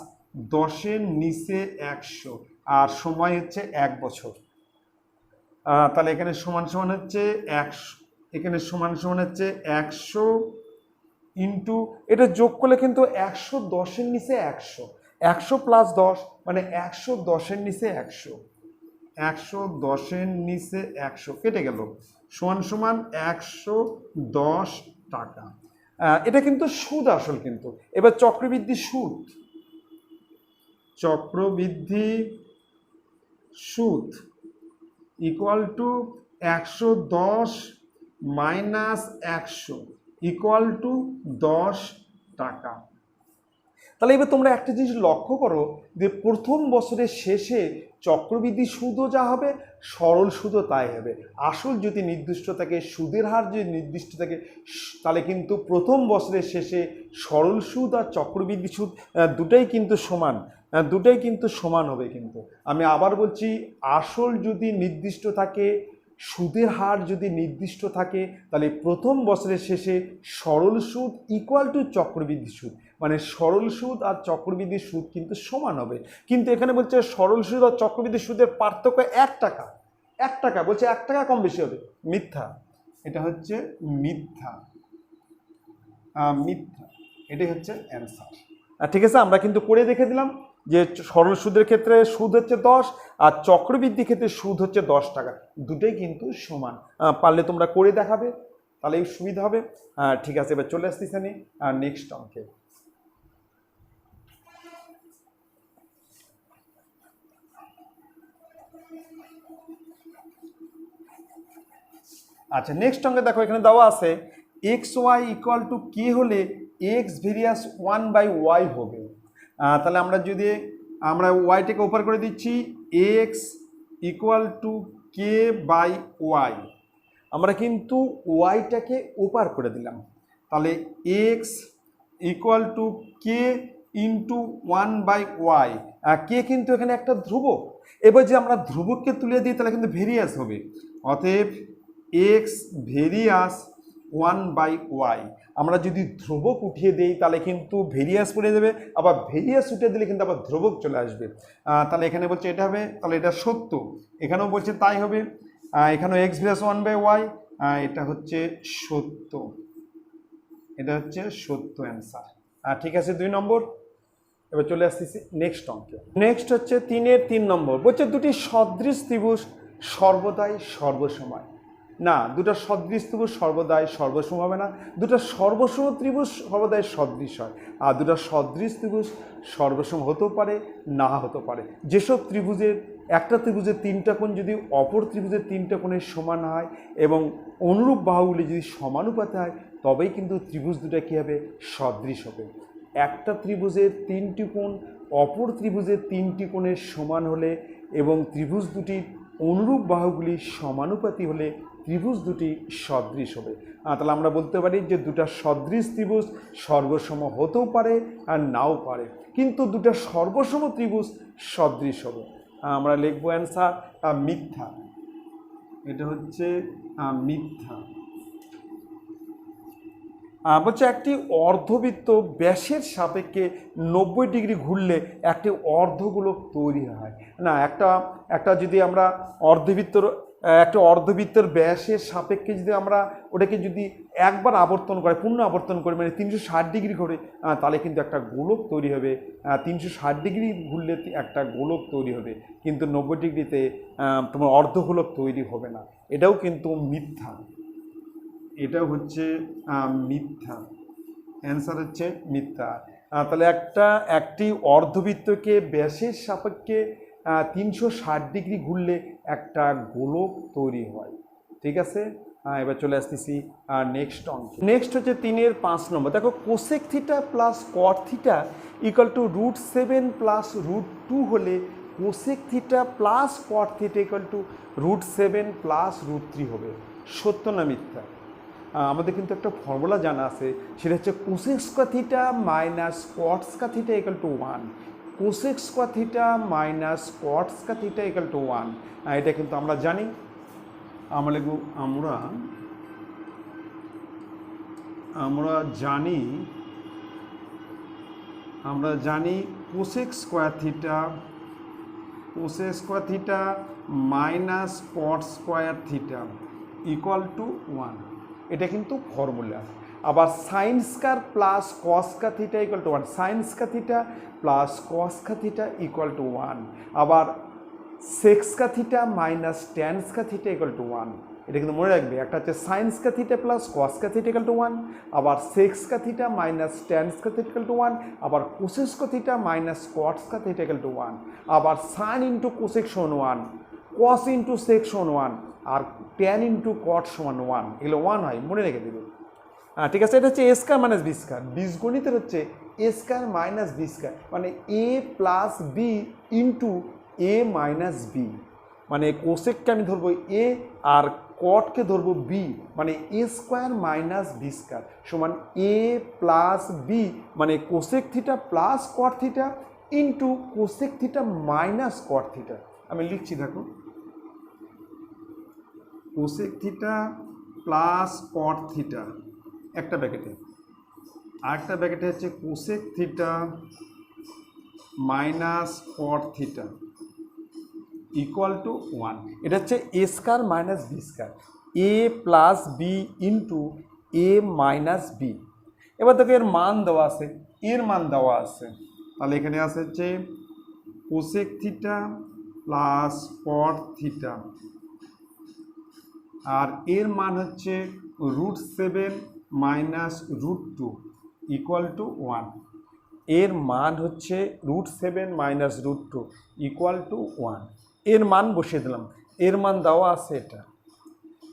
10-এর নিচে 100, আর সময় হচ্ছে 1 বছর। তাহলে এখানে সমান সমান হচ্ছে 100, এখানে সমান সমান হচ্ছে 100 ইন্টু, এটা যোগ করলে কিন্তু 110-এর নিচে 100, 100 প্লাস 10 মানে 110-এর নিচে 100, 110-এর নিচে 100 কেটে গেল, সমান সমান 110 টাকা। এটা কিন্তু সুদ আসল। কিন্তু এবার চক্রবৃদ্ধি সুদ, চক্রবৃদ্ধি সুদ equal to 110 minus 100 equal to 10 টাকা। তাহলে এবার তোমরা একটা জিনিস লক্ষ্য করো যে প্রথম বছরের শেষে চক্রবৃদ্ধি সুদও যা হবে, সরল সুদও তাই হবে। আসল যদি নির্দিষ্ট থাকে, সুদের হার যদি নির্দিষ্ট থাকে, তাহলে কিন্তু প্রথম বছরের শেষে সরল সুদ আর চক্রবৃদ্ধি সুদ দুটাই কিন্তু সমান, দুটাই কিন্তু সমান হবে। কিন্তু আমি আবার বলছি, আসল যদি নির্দিষ্ট থাকে, সুদের হার যদি নির্দিষ্ট থাকে, তাহলে প্রথম বছরের শেষে সরল সুদ ইকুয়াল টু চক্রবৃদ্ধি সুদ, মানে সরল সুদ আর চক্রবৃদ্ধি সুদ কিন্তু সমান হবে। কিন্তু এখানে বলছে সরল সুদ আর চক্রবৃদ্ধি সুদের পার্থক্য 1 টাকা, 1 টাকা বলছে, 1 টাকা কম বেশি হবে। মিথ্যা, এটা হচ্ছে মিথ্যা, মিথ্যা, এটাই হচ্ছে অ্যান্সার। ঠিক আছে, আমরা কিন্তু করে দেখে দিলাম যে সরল সুদের ক্ষেত্রে সুদ হচ্ছে 10 আর চক্রবৃদ্ধির ক্ষেত্রে সুদ হচ্ছে 10 টাকা, দুটোই কিন্তু সমান। পারলে তোমরা করে দেখাবে, তাহলে সুবিধা হবে। ঠিক আছে, এবার চলে আসতেছি আমি নেক্সট অঙ্কে। আচ্ছা, নেক্সট অঙ্কে দেখো, এখানে দেওয়া আছে এক্স ওয়াই ইকুয়াল টু কে হলে এক্স ভেরিয়াস 1/y হবে। তাহলে আমরা যদি ওয়াইটাকে ওপার করে দিচ্ছি, X equal to K by Y, আমরা কিন্তু ওয়াইটাকে ওপার করে দিলাম। তাহলে X equal to K into 1/y, K কিন্তু এখানে একটা ধ্রুবক। এবার যে আমরা ধ্রুবককে তুলে দিই তাহলে কিন্তু ভেরিয়াস হবে। অতএব এক্স ভেরিয়াস 1/y, আমরা যদি ধ্রুবক উঠিয়ে দিই তাহলে কিন্তু ভেরিয়াস পড়ে যাবে, আবার ভেরিয়াস উঠিয়ে দিলে কিন্তু আবার ধ্রুবক চলে আসবে। তাহলে এখানে বলছে এটা হবে, তাহলে এটা সত্য, এখানেও বলছে তাই হবে। এখানেও এক্স ভেরিয়াস 1/y, এটা হচ্ছে সত্য, এটা হচ্ছে সত্য অ্যান্সার। ঠিক আছে, 2 নম্বর। এবার চলে আসতেছি নেক্সট অঙ্কে। নেক্সট হচ্ছে 3-এর 3 নম্বর, বলছে দুটি সদৃশ ত্রিভুজ সর্বদাই সর্বসময়। না, দুটো সদৃশ ত্রিভুজ সর্বদাই সর্বসম হবে না, দুটো সর্বসম ত্রিভুজ সর্বদাই সদৃশ হয়। আর দুটো সদৃশ ত্রিভুজ সর্বসম হতেও পারে, না হতে পারে। যেসব ত্রিভুজের একটা ত্রিভুজের 3টা কোণ যদি অপর ত্রিভুজের 3টা কোণের সমান হয় এবং অনুরূপ বাহুগুলি যদি সমানুপাতে হয়, তবেই কিন্তু ত্রিভুজ দুটো কী হবে, সদৃশ হবে। একটা ত্রিভুজের 3টি কোণ অপর ত্রিভুজের 3টি কোণের সমান হলে এবং ত্রিভুজ দুটির অনুরূপ বাহুগুলি সমানুপাতি হলে ত্রিভুজ দুটি সদৃশ হবে। তাহলে আমরা বলতে পারি যে দুটা সদৃশ ত্রিভুজ সর্বসম হতেও পারে আর নাও পারে, কিন্তু দুটা সর্বসম ত্রিভুজ সদৃশ হবে। আমরা লিখবো অ্যান্সার মিথ্যা, এটা হচ্ছে মিথ্যা। বলছে একটি অর্ধবৃত্ত ব্যাসের সাপেক্ষে 90 ডিগ্রি ঘুরলে একটি অর্ধগোলক তৈরি হয়। না, একটা যদি আমরা একটা অর্ধবৃত্তের ব্যাসের সাপেক্ষে যদি আমরা ওটাকে যদি একবার আবর্তন করে, পূর্ণ আবর্তন করে, মানে 360 ডিগ্রি ঘুরে, তাহলে কিন্তু একটা গোলক তৈরি হবে। 360 ডিগ্রি ঘুরলে একটা গোলক তৈরি হবে, কিন্তু 90 ডিগ্রিতে তোমার অর্ধগোলক তৈরি হবে না। এটাও কিন্তু মিথ্যা, এটাও হচ্ছে মিথ্যা, অ্যান্সার হচ্ছে মিথ্যা। তাহলে একটি অর্ধবৃত্তকে ব্যাসের সাপেক্ষে 360 ডিগ্রি ঘুরলে একটা গোলক তৈরি হয়। ঠিক আছে, এবার চলে আসতেছি নেক্সট অঙ্ক। নেক্সট হচ্ছে 3-এর 5 নম্বর। দেখো, cosec theta plus cot theta equal two √7 plus √2 হলে cosec theta plus cot theta equal two √7 plus √3 হবে। সত্য না মিথ্যা? আমাদের কিন্তু একটা ফর্মুলা জানা আছে, সেটা হচ্ছে cosec square theta minus cot square theta equal to 1, cosec square theta minus cot square theta equal to 1। এটা কিন্তু আমরা জানি। আমরা আমরা জানি cosec square theta minus cot square theta equal to 1, এটা কিন্তু ফর্মুলা। আবার sine square plus cos square theta equal to 1, sine square theta plus cos square theta equal to 1, আবার sec square theta minus tan square theta equal to 1, এটা কিন্তু মনে রাখবে। একটা হচ্ছে sine square theta plus cos square theta equal to 1, আবার sec square theta minus tan square theta equal to 1, আবার cosec square theta minus cot square theta equal to 1, আবার sign into cosec সমান 1, কস ইন্টু সেক সমান 1, আর tan into cot সমান 1, এগুলো 1 হয়, মনে রেখে দেবে। ঠিক আছে, এটা হচ্ছে এ স্কয়ার মাইনাস বি স্কয়ার। বীজগণিতের হচ্ছে এ স্কয়ার মাইনাস বি স্কয়ার, মানে এ প্লাস বি ইন্টু এ মাইনাস বি, মানে কোসেককে আমি ধরবো এ আর কটকে ধরবো বি, মানে এ স্কয়ার মাইনাস বি স্কয়ার সমান এ প্লাস বি, মানে cosec theta plus cot theta into cosec theta minus কট থিটা। আমি লিখছি, দেখো, cosec theta plus cot theta একটা ব্র্যাকেটে, আরেকটা ব্র্যাকেটে হচ্ছে cosec theta minus caught theta equal to 1, এটা হচ্ছে এ স্কয়ার মাইনাস বি স্কয়ার, এ প্লাস বি ইন্টু এ মাইনাস বি। এবার দেখো এর মান দেওয়া আছে, তাহলে এখানে আছে হচ্ছে cosec theta plus cot theta, আর এর মান হচ্ছে √7 মাইনাস √2 ইকুয়াল টু 1, এর মান হচ্ছে √7 মাইনাস √2 ইকুয়াল টু 1, এর মান বসিয়ে দিলাম, এর মান দেওয়া আছে এটা।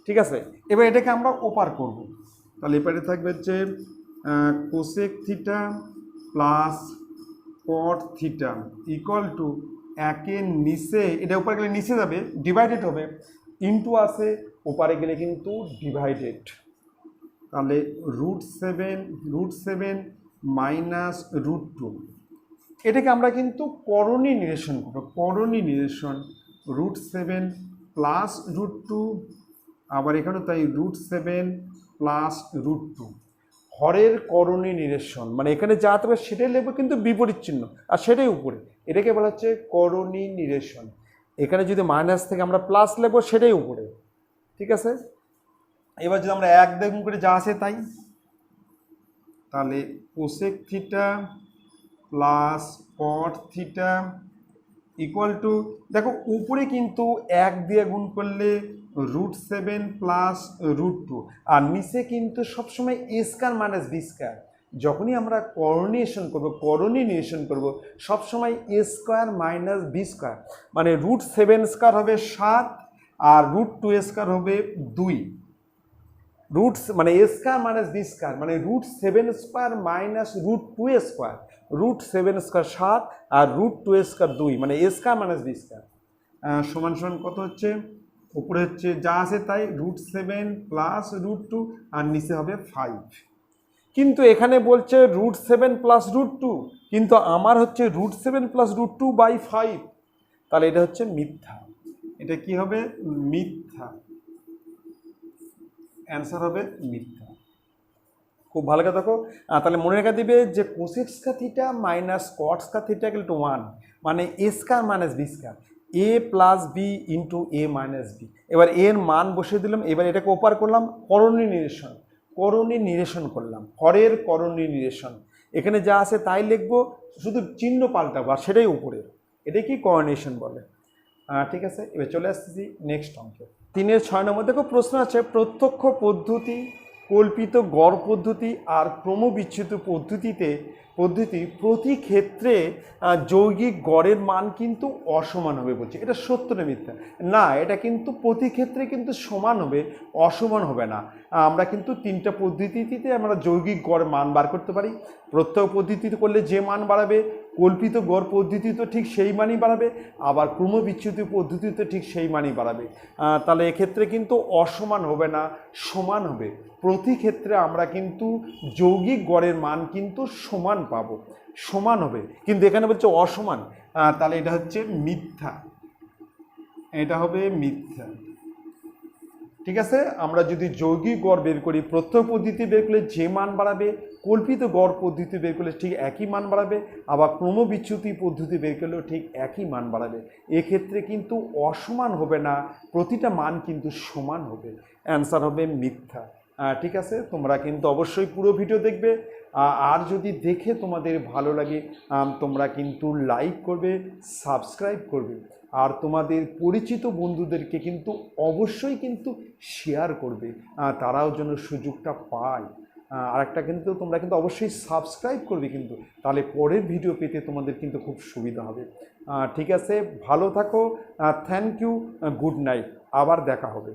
ঠিক আছে, এবার এটাকে আমরা ওপার করব, তাহলে এপারে থাকবে হচ্ছে cosec theta plus cot theta equal two, একের নিচে, এটা ওপারে গেলে নিচে যাবে, ডিভাইডেড হবে, ইন্টু আছে, ওপারে গেলে কিন্তু ডিভাইডেড, তাহলে √7 মাইনাস √2, এটাকে আমরা কিন্তু করণী নিরসন করবো, √7 প্লাস √2, আবার এখানে তাই √7 প্লাস √2, হরের করণী নিরসন, মানে এখানে যা থাকবে সেটাই লিখবো কিন্তু বিপরীত চিহ্ন, আর সেটাই উপরে, এটাকে বলা হচ্ছে করণী নিরসন। এখানে যদি মাইনাস থেকে আমরা প্লাস লিখবো সেটাই উপরে। ঠিক আছে, এবার যদি আমরা 1 দিয়ে গুণ করে যা আছে তাই, তাহলে cosec theta plus cot theta equal two, দেখো উপরে কিন্তু 1 দিয়ে গুণ করলে √7 প্লাস √2, আর নিচে কিন্তু সবসময় এ স্কয়ার মাইনাস বি স্কয়ার। যখনই আমরা করণী নিরসন করব সবসময় এ স্কয়ার মাইনাস বি স্কয়ার, মানে √7 স্কয়ার হবে 7, আর √2 স্কয়ার হবে 2, মানে এ স্কয়ার মাইনাস বি স্কয়ার, মানে √7 স্কয়ার মাইনাস √2 স্কয়ার, √7 স্কয়ার 7 আর √2 স্কয়ার 2, মানে এ স্কয়ার মাইনাস বি স্কয়ার সমান সমান কত হচ্ছে, উপরে হচ্ছে যা আছে তাই √7 প্লাস √2, আর নিচে হবে 5। কিন্তু এখানে বলছে √7 প্লাস √2, কিন্তু আমার হচ্ছে √7 প্লাস √2 বাই 5, তাহলে এটা হচ্ছে মিথ্যা, এটা কি হবে, মিথ্যা, অ্যান্সার হবে মিথ্যা। খুব ভালো করে দেখো, তাহলে মনে রেখে দিবে যে cosec square theta minus cot square theta equal to 1, মানে এ স্কয়ার মাইনাস বি স্কয়ার, এ প্লাস বি ইন্টু এ মাইনাস বি। এবার এর মান বসিয়ে দিলাম, এবার এটাকে ওপার করলাম, করণী নিরসন করলাম, হরের করণী নিরসন। এখানে যা আছে তাই লিখবো, শুধু চিহ্ন পাল্টাবো, আর সেটাই উপরে, এটাই কি কোঅর্ডিনেশন বলে। ঠিক আছে, এবার চলে আসতেছি নেক্সট অঙ্কে। 3-6 নম্বর দেখো প্রশ্ন আছে, প্রত্যক্ষ পদ্ধতি, কল্পিত গড় পদ্ধতি আর ক্রমবিচ্যুত পদ্ধতি প্রতি ক্ষেত্রে যৌগিক গড়ের মান কিন্তু অসমান হবে বলছে। এটা সত্য না মিথ্যা? না, এটা কিন্তু প্রতি ক্ষেত্রে কিন্তু সমান হবে, অসমান হবে না। আমরা কিন্তু 3টা পদ্ধতিতে আমরা যৌগিক গড় মান বার করতে পারি। প্রত্যক্ষ পদ্ধতিতে করলে যে মান বাড়াবে, কল্পিত গড় পদ্ধতিতে ঠিক সেই মানই বাড়াবে, আবার ক্রমবিচ্যুত পদ্ধতিতে ঠিক সেই মানই বাড়াবে। তাহলে এক্ষেত্রে কিন্তু অসমান হবে না, সমান হবে। প্রতি ক্ষেত্রে আমরা কিন্তু যৌগিক গড়ের মান কিন্তু সমান পাবো, সমান হবে, কিন্তু এখানে বলছে অসমান, তাহলে এটা হচ্ছে মিথ্যা, এটা হবে মিথ্যা। ঠিক আছে, আমরা যদি যৌগিক গড় বের করি প্রত্যয় পদ্ধতি বের করলে যে মান বাড়াবে, কল্পিত গড় পদ্ধতি বের করলে ঠিক একই মান বাড়াবে, আবার ক্রমবিচ্যুতি পদ্ধতি বের করলেও ঠিক একই মান বাড়াবে। এক্ষেত্রে কিন্তু অসমান হবে না, প্রতিটা মান কিন্তু সমান হবে, অ্যান্সার হবে মিথ্যা। ঠিক আছে, তোমরা কিন্তু অবশ্যই পুরো ভিডিও দেখবে, আর যদি দেখে তোমাদের ভালো লাগে তোমরা কিন্তু লাইক করবে, সাবস্ক্রাইব করবে, আর তোমাদের পরিচিত বন্ধুদেরকে কিন্তু অবশ্যই কিন্তু শেয়ার করবে, তারাও যেন সুযোগটা পায়। আরেকটা কিন্তু তোমরা কিন্তু অবশ্যই সাবস্ক্রাইব করবে কিন্তু, তাহলে পরের ভিডিও পেতে তোমাদের কিন্তু খুব সুবিধা হবে। ঠিক আছে, ভালো থাকো, থ্যাংক ইউ, গুড নাইট, আবার দেখা হবে।